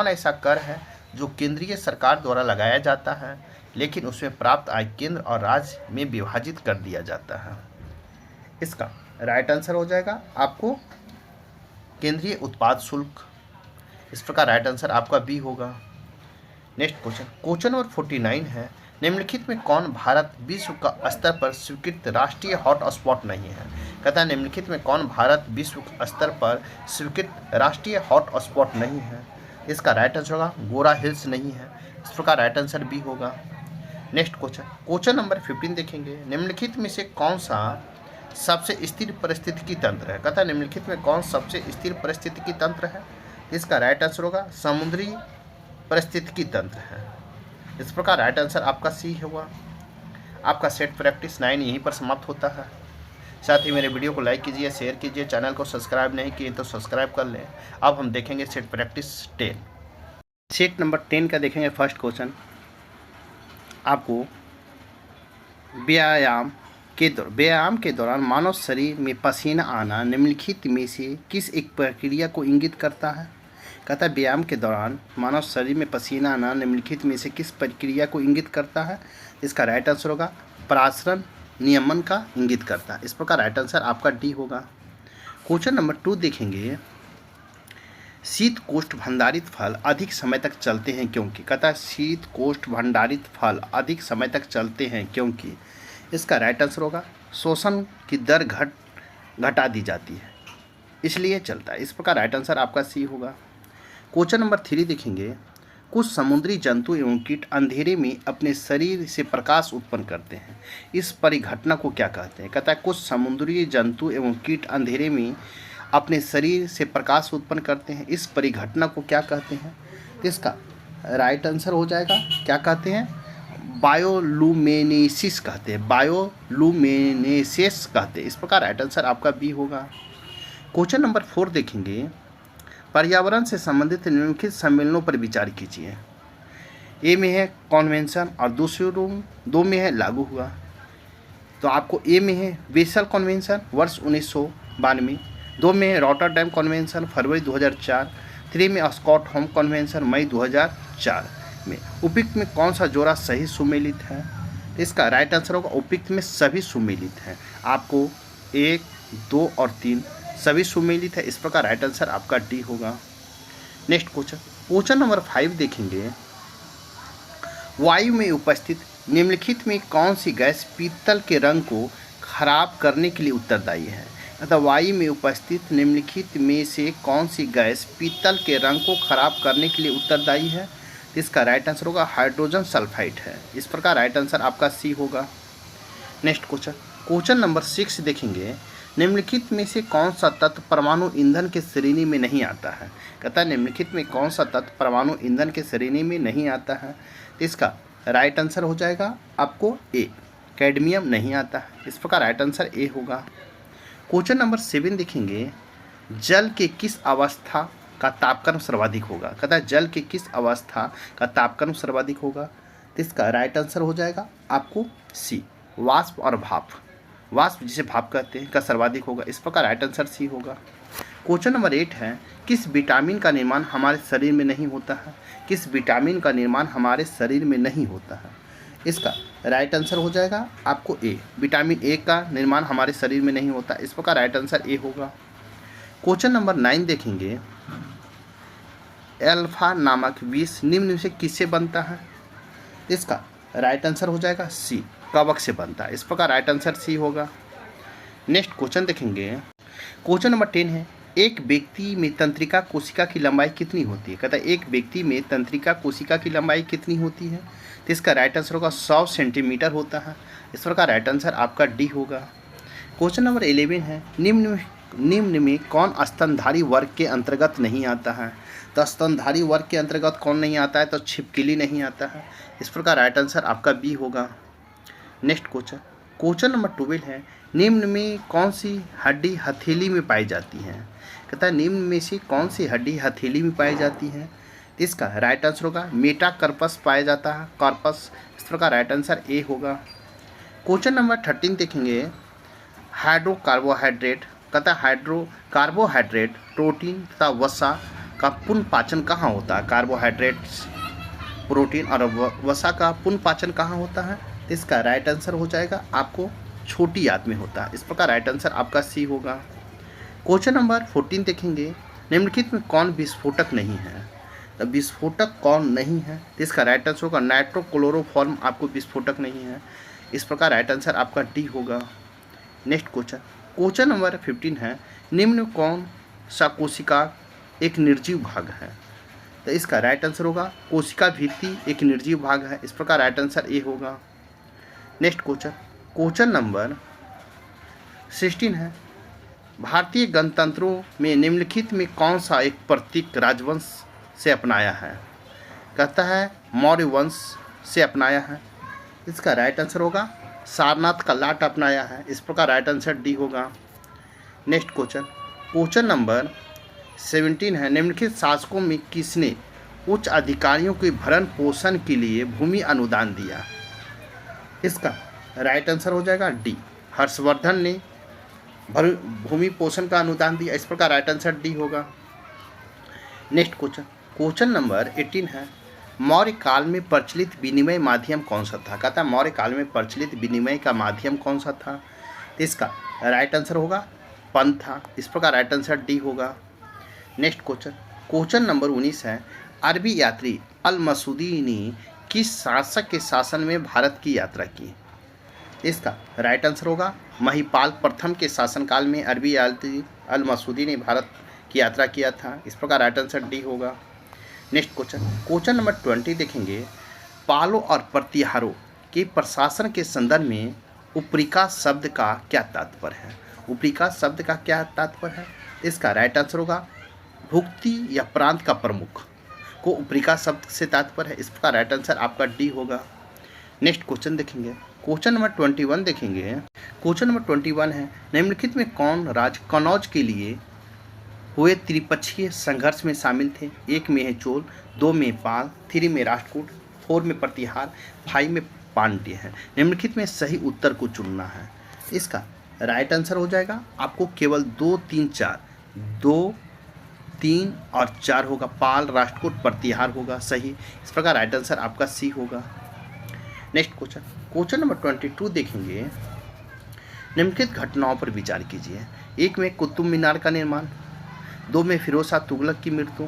ऐसा कर है जो केंद्रीय सरकार द्वारा लगाया जाता है लेकिन उसमें प्राप्त आय केंद्र और राज्य में विभाजित कर दिया जाता है? इसका राइट आंसर हो जाएगा आपको केंद्रीय उत्पाद शुल्क। इस प्रकार राइट आंसर आपका बी होगा। नेक्स्ट क्वेश्चन नंबर 49 है। निम्नलिखित में कौन भारत विश्व का स्तर पर स्वीकृत राष्ट्रीय हॉट स्पॉट नहीं है? कहता है निम्नलिखित में कौन भारत विश्व स्तर पर स्वीकृत राष्ट्रीय हॉट स्पॉट नहीं है? इसका राइट आंसर होगा गोरा हिल्स नहीं है। इस प्रकार राइट आंसर बी होगा। नेक्स्ट क्वेश्चन नंबर 15 देखेंगे। निम्नलिखित में से कौन सा सबसे स्थिर पारिस्थितिकी तंत्र है? कहता है निम्नलिखित में कौन सबसे स्थिर पारिस्थितिकी तंत्र है? इसका राइट आंसर होगा समुद्री पारिस्थितिकी तंत्र है। इस प्रकार राइट आंसर आपका सी होगा। आपका सेट प्रैक्टिस 9 यहीं पर समाप्त होता है। साथ ही मेरे वीडियो को लाइक कीजिए, शेयर कीजिए, चैनल को सब्सक्राइब नहीं किए तो सब्सक्राइब कर लें। अब हम देखेंगे सेट प्रैक्टिस 10। सेट नंबर 10 का देखेंगे फर्स्ट क्वेश्चन। आपको व्यायाम के दौरान मानव शरीर में पसीना आना निम्नलिखित में से किस एक प्रक्रिया को इंगित करता है? कहता है व्यायाम के दौरान मानव शरीर में पसीना आना निम्नलिखित में से किस प्रक्रिया को इंगित करता है? इसका राइट आंसर होगा परासरण नियमन का इंगित करता है। इस प्रकार राइट आंसर आपका डी होगा। क्वेश्चन नंबर 2 देखेंगे। शीत कोष्ठ भंडारित फल अधिक समय तक चलते हैं क्योंकि? कहता है शीत कोष्ठ भंडारित फल अधिक समय तक चलते हैं क्योंकि? इसका राइट आंसर होगा शोषण की दर घटा दी जाती है, इसलिए चलता है। इस प्रकार राइट आंसर आपका सी होगा। क्वेश्चन नंबर 3 देखेंगे। कुछ समुद्री जंतु एवं कीट अंधेरे में अपने शरीर से प्रकाश उत्पन्न करते हैं, इस परिघटना को क्या कहते हैं? कहता है कुछ समुद्री जंतु एवं कीट अंधेरे में अपने शरीर से प्रकाश उत्पन्न करते हैं, इस परिघटना को क्या कहते हैं? तो इसका राइट आंसर हो जाएगा क्या कहते हैं? बायोलुमिनेसिस कहते हैं, बायोलुमिनेसिस कहते हैं। इस प्रकार राइट आंसर आपका बी होगा। क्वेश्चन नंबर 4 देखेंगे। पर्यावरण से संबंधित निम्नलिखित सम्मेलनों पर विचार कीजिए। ए में है कॉन्वेंशन और दो में है लागू हुआ। तो आपको ए में है बेसल कॉन्वेंशन वर्ष 1992, 2 में है रॉटरडैम कॉन्वेंशन फरवरी 2004, 3 में स्टॉकहोम कॉन्वेंशन मई 2004 में। उपयुक्त में कौन सा जोड़ा सही सुमेलित है? इसका राइट आंसर होगा उपयुक्त में सभी सुमेलित हैं। आपको 1, 2 और 3 सभी सुमेलित है। इस प्रकार राइट आंसर आपका डी होगा। नेक्स्ट क्वेश्चन नंबर 5 देखेंगे। वायु में उपस्थित निम्नलिखित में कौन सी गैस पीतल के रंग को खराब करने के लिए उत्तरदायी है? अतः वायु में उपस्थित निम्नलिखित में से कौन सी गैस पीतल के रंग को खराब करने के लिए उत्तरदायी है? इसका राइट आंसर होगा हाइड्रोजन सल्फाइड है। इस प्रकार राइट आंसर आपका सी होगा। नेक्स्ट क्वेश्चन नंबर 6 देखेंगे। निम्नलिखित में से कौन सा तत्व परमाणु ईंधन के श्रेणी में नहीं आता है? कहता है निम्नलिखित में कौन सा तत्व परमाणु ईंधन के श्रेणी में नहीं आता है? इसका राइट आंसर हो जाएगा आपको ए, कैडमियम नहीं आता है। इस प्रकार राइट आंसर ए होगा। क्वेश्चन नंबर 7 देखेंगे। जल के किस अवस्था का तापक्रम सर्वाधिक होगा? कहता है जल के किस अवस्था का तापक्रम सर्वाधिक होगा? इसका राइट आंसर हो जाएगा आपको सी, वाष्प और भाप। वाष्प जिसे भाप कहते हैं का सर्वाधिक होगा। इस प्रकार राइट आंसर सी होगा। क्वेश्चन नंबर 8 है। किस विटामिन का निर्माण हमारे शरीर में नहीं होता है? किस विटामिन का निर्माण हमारे शरीर में नहीं होता है? इसका राइट आंसर हो जाएगा आपको ए, विटामिन ए का निर्माण हमारे शरीर में नहीं होता। इस प्रकार राइट आंसर ए होगा। क्वेश्चन नंबर 9 देखेंगे। एल्फा नामक विष निम्न से किससे बनता है? इसका राइट आंसर हो जाएगा सी, कवक से बनता है। इस प्रकार राइट आंसर सी होगा। नेक्स्ट क्वेश्चन देखेंगे। क्वेश्चन नंबर 10 है। एक व्यक्ति में तंत्रिका कोशिका की लंबाई कितनी होती है? कहता है एक व्यक्ति में तंत्रिका कोशिका की लंबाई कितनी होती है? तो इसका राइट आंसर होगा 100 सेंटीमीटर होता है। इस प्रकार राइट आंसर आपका डी होगा। क्वेश्चन नंबर 11 है। निम्न में कौन स्तनधारी वर्ग के अंतर्गत नहीं आता है? तो स्तनधारी वर्ग के अंतर्गत कौन नहीं आता है? तो छिपकली नहीं आता है। इस प्रकार राइट आंसर आपका बी होगा। नेक्स्ट क्वेश्चन नंबर 12 है। निम्न में कौन सी हड्डी हथेली में पाई जाती है? कहता है निम्न में से कौन सी हड्डी हथेली में पाई जाती है? इसका राइट आंसर होगा मेटाकार्पस पाया जाता है, कार्पस। इस प्रकार राइट आंसर ए होगा। क्वेश्चन नंबर 13 देखेंगे। हाइड्रोकार्बोहाइड्रेट, कहता है हाइड्रोकार्बोहाइड्रेट प्रोटीन तथा वसा का पुनः पाचन कहाँ होता है? कार्बोहाइड्रेट्स, प्रोटीन और वसा का पुनः पाचन कहाँ होता है? इसका राइट आंसर हो जाएगा आपको छोटी आंत में होता है। इस प्रकार राइट आंसर आपका सी होगा। क्वेश्चन नंबर 14 देखेंगे। निम्नलिखित में कौन विस्फोटक नहीं है? तो विस्फोटक कौन नहीं है? इसका राइट आंसर होगा नाइट्रोक्लोरोफॉर्म आपको विस्फोटक नहीं है। इस प्रकार राइट आंसर आपका डी होगा। नेक्स्ट क्वेश्चन नंबर 15 है। निम्न कौन सा कोशिका एक निर्जीव भाग है? तो इसका राइट आंसर होगा कोशिका भित्ति एक निर्जीव भाग है। इस प्रकार राइट आंसर ए होगा। नेक्स्ट क्वेश्चन नंबर 16 है। भारतीय गणतंत्रों में निम्नलिखित में कौन सा एक प्रतीक राजवंश से अपनाया है? कहता है मौर्य वंश, से अपनाया है? इसका राइट आंसर होगा सारनाथ का लाट अपनाया है। इस प्रकार राइट आंसर डी होगा। नेक्स्ट क्वेश्चन, क्वेश्चन नंबर 17 है, निम्नलिखित शासकों में किसने उच्च अधिकारियों के भरण पोषण के लिए भूमि अनुदान दिया? इसका राइट आंसर हो जाएगा डी, हर्षवर्धन ने भूमि पोषण का अनुदान दिया। इस प्रकार राइट आंसर डी होगा। नेक्स्ट क्वेश्चन, क्वेश्चन नंबर 18 है, मौर्य काल में प्रचलित विनिमय माध्यम कौन सा था? कहता है मौर्य काल में प्रचलित विनिमय का माध्यम कौन सा था? इसका राइट आंसर होगा पंथ था। इस प्रकार राइट आंसर डी होगा। नेक्स्ट क्वेश्चन, क्वेश्चन नंबर 19 है, अरबी यात्री अल मसूदी ने किस शासक के शासन में भारत की यात्रा की? इसका राइट आंसर होगा महिपाल प्रथम के शासनकाल में अरबी यात्री अल मसूदी ने भारत की यात्रा किया था। इस प्रकार राइट आंसर डी होगा। नेक्स्ट क्वेश्चन, क्वेश्चन नंबर 20 देखेंगे, पालों और प्रतिहारों के प्रशासन के संदर्भ में उपरिका शब्द का क्या तात्पर्य है? उपरिका शब्द का क्या तात्पर्य है? इसका राइट आंसर होगा भुक्ति या प्रांत का प्रमुख को उपरिका शब्द से तात्पर्य है। इस प्रकार राइट आंसर आपका डी होगा। नेक्स्ट क्वेश्चन देखेंगे, क्वेश्चन नंबर 21 देखेंगे। क्वेश्चन नंबर 21 है, निम्नलिखित में कौन राज्य कन्नौज के लिए हुए त्रिपक्षीय संघर्ष में शामिल थे? 1 में है चोल, 2 में पाल, 3 में राष्ट्रकूट, 4 में प्रतिहार, 5 में पांड्य है। निम्नलिखित में सही उत्तर को चुनना है। इसका राइट आंसर हो जाएगा आपको केवल 2, 3, 4, 2, 3 और 4 होगा। पाल, राष्ट्रकूट, प्रतिहार होगा सही। इस प्रकार राइट आंसर आपका सी होगा। नेक्स्ट क्वेश्चन, क्वेश्चन नंबर 22 देखेंगे, निम्नलिखित घटनाओं पर विचार कीजिए। 1 में कुतुब मीनार का निर्माण, 2 में फिरोज शाह तुगलक की मृत्यु,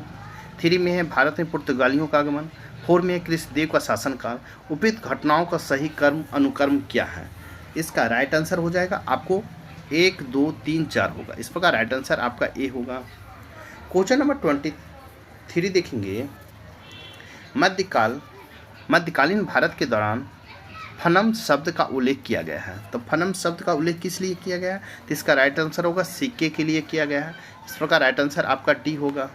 3 में है भारत में पुर्तगालियों का आगमन, 4 में है कृष्णदेव का शासनकाल। उपयुक्त घटनाओं का सही कर्म अनुकर्म क्या है? इसका राइट आंसर हो जाएगा आपको 1, 2, 3, 4 होगा। इस प्रकार राइट आंसर आपका ए होगा। क्वेश्चन नंबर 23 देखेंगे, मध्यकालीन भारत के दौरान फनम शब्द का उल्लेख किया गया है। तो फनम शब्द का उल्लेख किस लिए किया गया है? तो इसका राइट आंसर होगा सिक्के के लिए किया गया है। इस प्रकार राइट आंसर आपका डी होगा।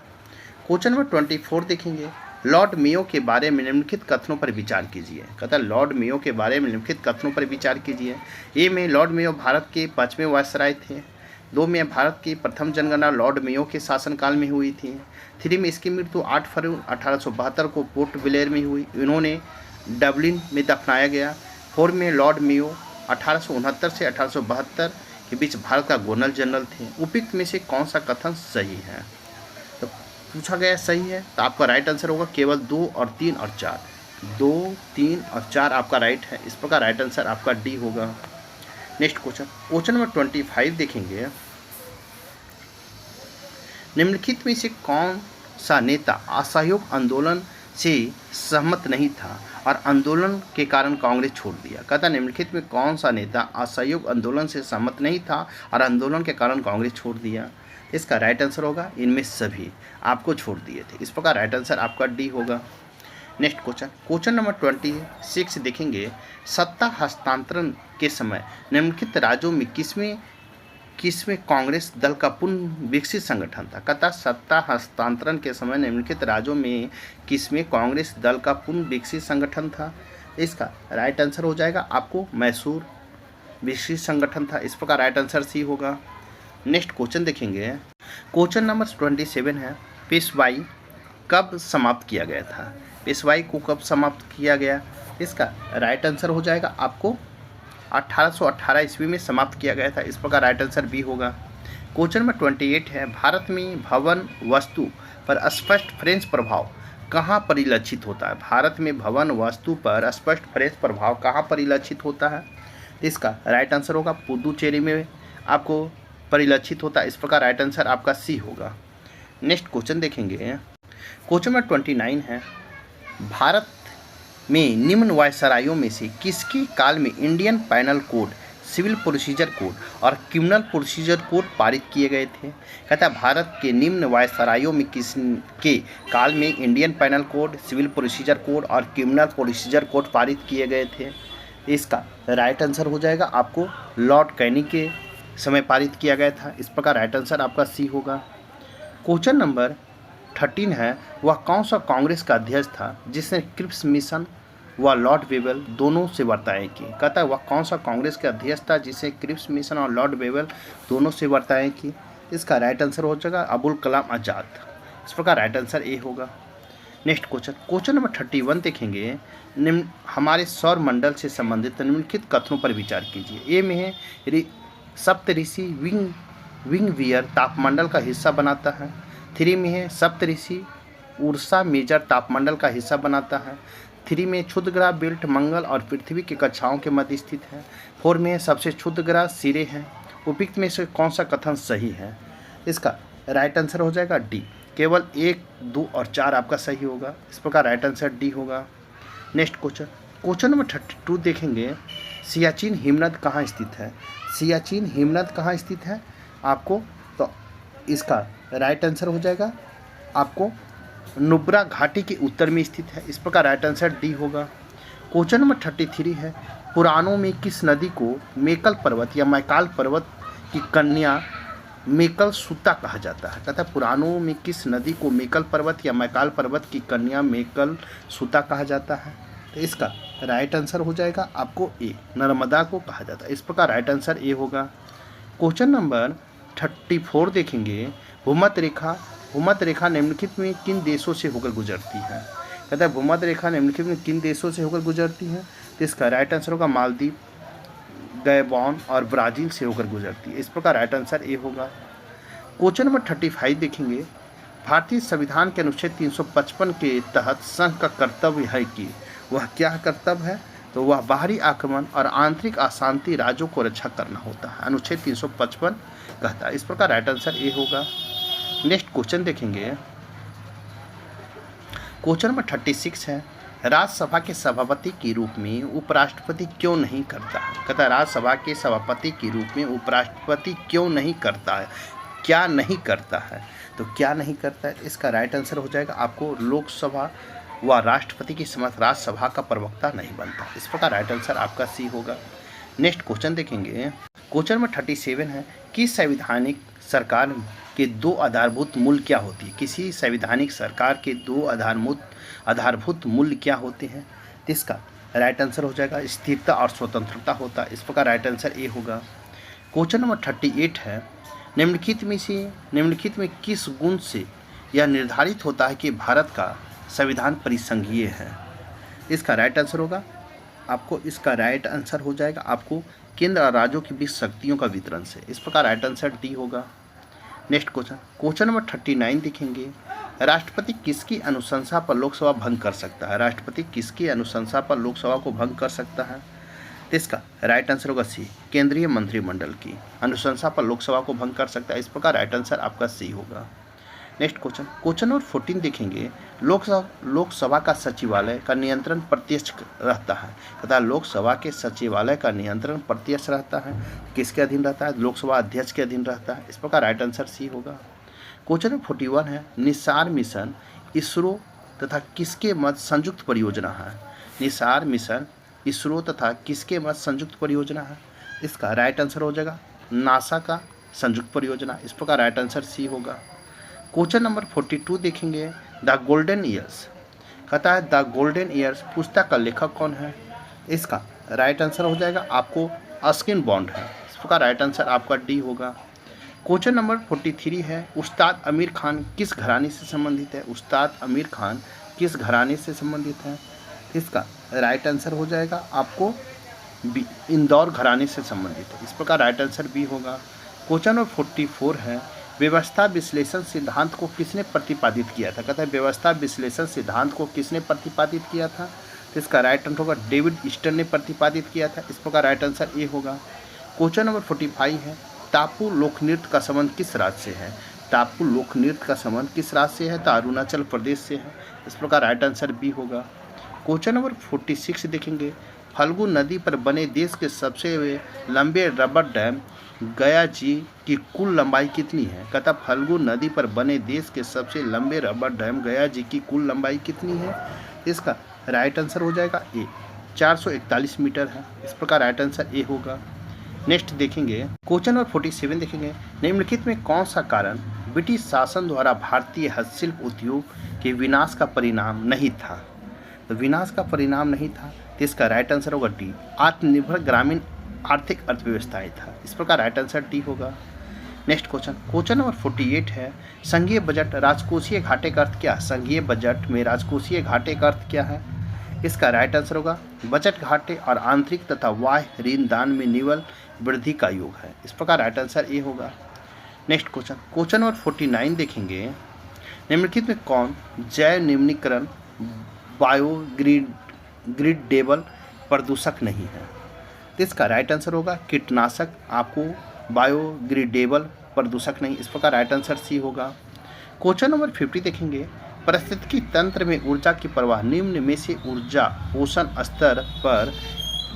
क्वेश्चन नंबर 24 देखेंगे, लॉर्ड मेयो के बारे में निम्नलिखित कथनों पर विचार कीजिए। कहता है लॉर्ड मेयो के बारे में निम्नलिखित कथनों पर विचार कीजिए। ए में लॉर्ड मेयो भारत के 5वें वायसराय थे। 2 में भारत की प्रथम जनगणना लॉर्ड मेयो के शासनकाल में हुई थी। 3 में इसकी मृत्यु 8 फरवरी 1872 को पोर्ट ब्लेयर में हुई, इन्होंने डबलिन में दफनाया गया। 4 में लॉर्ड मेयो 1869 से 1872 के बीच भारत का गवर्नर जनरल थे। उपयुक्त में से कौन सा कथन सही है? तो पूछा गया सही है, तो आपका राइट आंसर होगा केवल 2 और 3 और 4। 2, 3 और 4 आपका राइट है। इस प्रकार राइट आंसर आपका डी होगा। नेक्स्ट क्वेश्चन, क्वेश्चन नंबर 25 देखेंगे, निम्नलिखित में से कौन सा नेता असहयोग आंदोलन से सहमत नहीं था और आंदोलन के कारण कांग्रेस छोड़ दिया? कहता निम्नलिखित में कौन सा नेता असहयोग आंदोलन से सहमत नहीं था और आंदोलन के कारण कांग्रेस छोड़ दिया? इसका राइट आंसर होगा इनमें सभी आपको छोड़ दिए थे। इस प्रकार राइट आंसर आपका डी होगा। नेक्स्ट क्वेश्चन, क्वेश्चन नंबर 26 देखेंगे, सत्ता हस्तांतरण के समय निम्नलिखित राज्यों में किसमें कांग्रेस दल का पूर्ण विकसित संगठन था? कहता सत्ता हस्तांतरण के समय निम्नलिखित राज्यों में किसमें कांग्रेस दल का पूर्ण विकसित संगठन था? इसका राइट आंसर हो जाएगा आपको मैसूर विकसित संगठन था। इस प्रकार राइट आंसर सी होगा। नेक्स्ट क्वेश्चन देखेंगे, क्वेश्चन नंबर 27 है, पेशवाई कब समाप्त किया गया था? पेशवाई को कब समाप्त किया गया? इसका राइट आंसर हो जाएगा आपको 1818 ईस्वी में समाप्त किया गया था। इस प्रकार राइट आंसर बी होगा। क्वेश्चन नंबर 28 है, भारत में भवन वस्तु पर स्पष्ट फ्रेंच प्रभाव कहाँ परिलक्षित होता है? भारत में भवन वस्तु पर स्पष्ट फ्रेंच प्रभाव कहाँ परिलक्षित होता है? इसका राइट आंसर होगा पुदुचेरी में आपको परिलक्षित होता है। इस प्रकार राइट आंसर आपका सी होगा। नेक्स्ट क्वेश्चन देखेंगे, क्वेश्चन नंबर 29 है, भारत में निम्न वायसरायों में से किसके काल में Indian penal code, civil procedure code और क्रिमिनल प्रोसीजर कोड पारित किए गए थे? कहता है भारत के निम्न वायसरायों में किसके काल में Indian penal code, civil procedure code और क्रिमिनल प्रोसीजर कोड पारित किए गए थे? इसका राइट आंसर हो जाएगा आपको लॉर्ड कैनी के समय पारित किया गया था। इस प्रकार राइट आंसर आपका सी होगा। क्वेश्चन नंबर 13 है, वह कौन सा कांग्रेस का अध्यक्ष था जिसने क्रिप्स मिशन व लॉर्ड वेवल दोनों से वार्ताएं की। कहता है वह कौन सा कांग्रेस के अध्यक्ष था जिसे क्रिप्स मिशन और लॉर्ड वेवल दोनों से वार्ताएं की। इसका राइट आंसर हो जाएगा अबुल कलाम आज़ाद। इस प्रकार राइट आंसर ए होगा। नेक्स्ट क्वेश्चन नंबर 31 देखेंगे। निम्न हमारे सौर मंडल से संबंधित निम्नलिखित कथनों पर विचार कीजिए। ए में है सप्तऋषि विंग वियर तापमंडल का हिस्सा बनाता है। 3 में है सप्तऋषि उर्सा मेजर तापमंडल का हिस्सा बनाता है। 3 में क्षुद्र ग्रह बेल्ट मंगल और पृथ्वी की कक्षाओं के मध्य स्थित है। 4 में सबसे क्षुद्र ग्रह सिरे हैं। उपयुक्त में से कौन सा कथन सही है। इसका राइट आंसर हो जाएगा डी। केवल 1, 2 और 4 आपका सही होगा। इस प्रकार राइट आंसर डी होगा। नेक्स्ट क्वेश्चन नंबर 32 देखेंगे। सियाचिन हिमनद कहाँ स्थित है। सियाचिन हिमनद कहाँ स्थित है आपको, तो इसका राइट आंसर हो जाएगा आपको नुब्रा घाटी के उत्तर में स्थित है। इस प्रकार राइट आंसर डी होगा। क्वेश्चन नंबर 33 है। पुराणों में किस नदी को मेकल पर्वत या मैकाल पर्वत की कन्या मेकल सूता कहा जाता है। कहता है पुराणों में किस नदी को मेकल पर्वत या मैकाल पर्वत की कन्या मेकल सूता कहा जाता है। तो इसका राइट आंसर हो जाएगा आपको ए, नर्मदा को कहा जाता है। इस प्रकार राइट आंसर ए होगा। क्वेश्चन नंबर 34 देखेंगे। भूमध्य रेखा निम्नलिखित में किन देशों से होकर गुजरती है। कहता है भूमध्य रेखा निम्नलिखित में किन देशों से होकर गुजरती है। तो इसका राइट आंसर होगा मालदीव, गैबॉन और ब्राज़ील से होकर गुजरती है। इस प्रकार राइट आंसर ए होगा। क्वेश्चन नंबर 35 देखेंगे। भारतीय संविधान के अनुच्छेद 355 के तहत संघ का कर्तव्य है कि वह क्या कर्तव्य है, तो वह बाहरी आक्रमण और आंतरिक अशांति राज्यों को रक्षा करना होता है। अनुच्छेद 355 कहता है। इस प्रकार राइट आंसर ए होगा। नेक्स्ट क्वेश्चन देखेंगे। क्वेश्चन नंबर 36 है। राज्यसभा के सभापति के रूप में उपराष्ट्रपति क्यों नहीं करता है। कहता है राज्यसभा के सभापति के रूप में उपराष्ट्रपति क्यों नहीं करता है, क्या नहीं करता है। तो क्या नहीं करता है, इसका राइट आंसर हो जाएगा आपको लोकसभा व राष्ट्रपति की समस्त राज्यसभा का प्रवक्ता नहीं बनता। इस प्रकार राइट आंसर आपका सी होगा। नेक्स्ट क्वेश्चन देखेंगे। क्वेश्चन नंबर 37 है। किस संवैधानिक सरकार के 2 आधारभूत मूल्य क्या होती है। किसी संवैधानिक सरकार के 2 आधारभूत मूल्य क्या होते हैं। तो इसका राइट आंसर हो जाएगा स्थिरता और स्वतंत्रता होता है। इस प्रकार राइट आंसर ए होगा। क्वेश्चन नंबर 38 है। निम्नलिखित में किस गुण से यह निर्धारित होता है कि भारत का संविधान परिसंघीय है। इसका राइट आंसर होगा आपको, इसका राइट आंसर हो जाएगा आपको केंद्र और राज्यों के बीच शक्तियों का वितरण से। इस प्रकार राइट आंसर डी होगा। नेक्स्ट क्वेश्चन नंबर 39 देखेंगे। राष्ट्रपति किसकी अनुशंसा पर लोकसभा भंग कर सकता है। राष्ट्रपति किसकी अनुशंसा पर लोकसभा को भंग कर सकता है। तो इसका राइट आंसर होगा सी, केंद्रीय मंत्रिमंडल की अनुशंसा पर लोकसभा को भंग कर सकता है। इस प्रकार राइट आंसर आपका सी होगा। नेक्स्ट क्वेश्चन नंबर 14 देखेंगे। लोकसभा का सचिवालय का नियंत्रण प्रत्यक्ष रहता है। तथा लोकसभा के सचिवालय का नियंत्रण प्रत्यक्ष रहता है, किसके अधीन रहता है, लोकसभा अध्यक्ष के अधीन रहता है। इस प्रकार राइट आंसर सी होगा। क्वेश्चन नंबर 41 है। निसार मिशन इसरो तथा किसके मध्य संयुक्त परियोजना है। निसार मिशन इसरो तथा किसके मध्य संयुक्त परियोजना है। इसका राइट आंसर हो जाएगा नासा का संयुक्त परियोजना। इस प्रकार राइट आंसर सी होगा। क्वेश्चन नंबर 42 देखेंगे। द गोल्डन ईयर्स कहता है द गोल्डन ईयर्स पुस्तक का लेखक कौन है। इसका राइट आंसर हो जाएगा आपको अस्किन बॉन्ड है। इस प्रकार राइट आंसर आपका डी होगा। क्वेश्चन नंबर 43 है। उस्ताद आमिर खान किस घराने से संबंधित है। उस्ताद आमिर खान किस घराने से संबंधित है। इसका राइट आंसर हो जाएगा आपको बी, इंदौर घराने से संबंधित है। इस प्रकार राइट आंसर बी होगा। क्वेश्चन नंबर 44 है। व्यवस्था विश्लेषण सिद्धांत को किसने प्रतिपादित किया था। कहता है व्यवस्था विश्लेषण सिद्धांत को किसने प्रतिपादित किया था। तो इसका राइट आंसर होगा डेविड ईस्टन ने प्रतिपादित किया था। इस प्रकार राइट आंसर ए होगा। क्वेश्चन नंबर 45 है। टापू लोक नृत्य का संबंध किस राज्य से है। टापू लोक नृत्य का संबंध किस राज्य से है, तो अरुणाचल प्रदेश से है। इस प्रकार राइट आंसर बी होगा। क्वेश्चन नंबर 46 देखेंगे। फल्गु नदी पर बने देश के सबसे लंबे रबर डैम गया जी की कुल लंबाई कितनी है। कहता फल्गु नदी पर बने देश के सबसे लंबे रबर डैम गया जी की कुल लंबाई कितनी है। इसका राइट आंसर हो जाएगा ए, 441 मीटर है। इस प्रकार राइट आंसर ए होगा। नेक्स्ट देखेंगे क्वेश्चन नंबर 47 देखेंगे। निम्नलिखित में कौन सा कारण ब्रिटिश शासन द्वारा भारतीय हस्तशिल्प उद्योग के विनाश का परिणाम नहीं था। तो विनाश का परिणाम नहीं था, तो इसका राइट आंसर होगा डी, आत्मनिर्भर ग्रामीण आर्थिक अर्थव्यवस्थाएं था। इस प्रकार राइट आंसर डी होगा। नेक्स्ट क्वेश्चन नंबर 48 है, संघीय बजट राजकोषीय घाटे का अर्थ क्या है? संघीय बजट में राजकोषीय घाटे का अर्थ क्या है? इसका राइट आंसर होगा बजट घाटे और आंतरिक तथा बाह्य ऋण दान में निवल वृद्धि का योग है। इस प्रकार राइट आंसर ए होगा। नेक्स्ट क्वेश्चन नंबर 49 देखेंगे, निम्नलिखित में कौन जैव निम्नीकरण बायोग्रेडेबल प्रदूषक नहीं है? तो इसका राइट आंसर होगा कीटनाशक आपको बायोग्रेडेबल प्रदूषक नहीं। इस प्रकार राइट आंसर सी होगा। क्वेश्चन नंबर 50 देखेंगे, पारिस्थितिकी तंत्र में ऊर्जा की प्रवाह निम्न में से ऊर्जा पोषण स्तर पर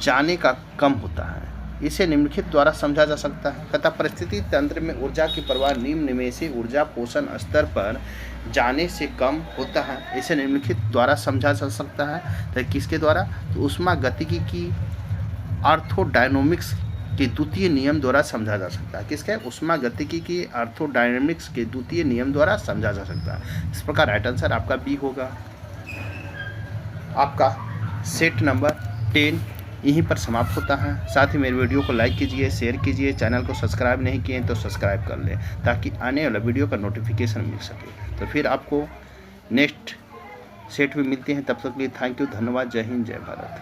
जाने का कम होता है, इसे निम्नलिखित द्वारा समझा जा सकता है। तथा परिस्थिति तंत्र में ऊर्जा की प्रवाह निम्न में से ऊर्जा पोषण स्तर पर जाने से कम होता है, इसे निम्नलिखित द्वारा समझा जा सकता है। तो किसके द्वारा? तो ऊष्मागतिकी की आर्थोडायनामिक्स के द्वितीय नियम द्वारा समझा जा सकता है। किसके? ऊष्मागतिकी की आर्थोडायनामिक्स के द्वितीय नियम द्वारा समझा जा सकता है। इस प्रकार राइट आंसर आपका बी होगा। आपका सेट नंबर 10 यहीं पर समाप्त होता है। साथ ही मेरे वीडियो को लाइक कीजिए, शेयर कीजिए, चैनल को सब्सक्राइब नहीं किए तो सब्सक्राइब कर लें ताकि आने वाला वीडियो का नोटिफिकेशन मिल सके। तो फिर आपको नेक्स्ट सेट में मिलते हैं, तब तक के लिए थैंक यू, धन्यवाद, जय हिंद, जय भारत।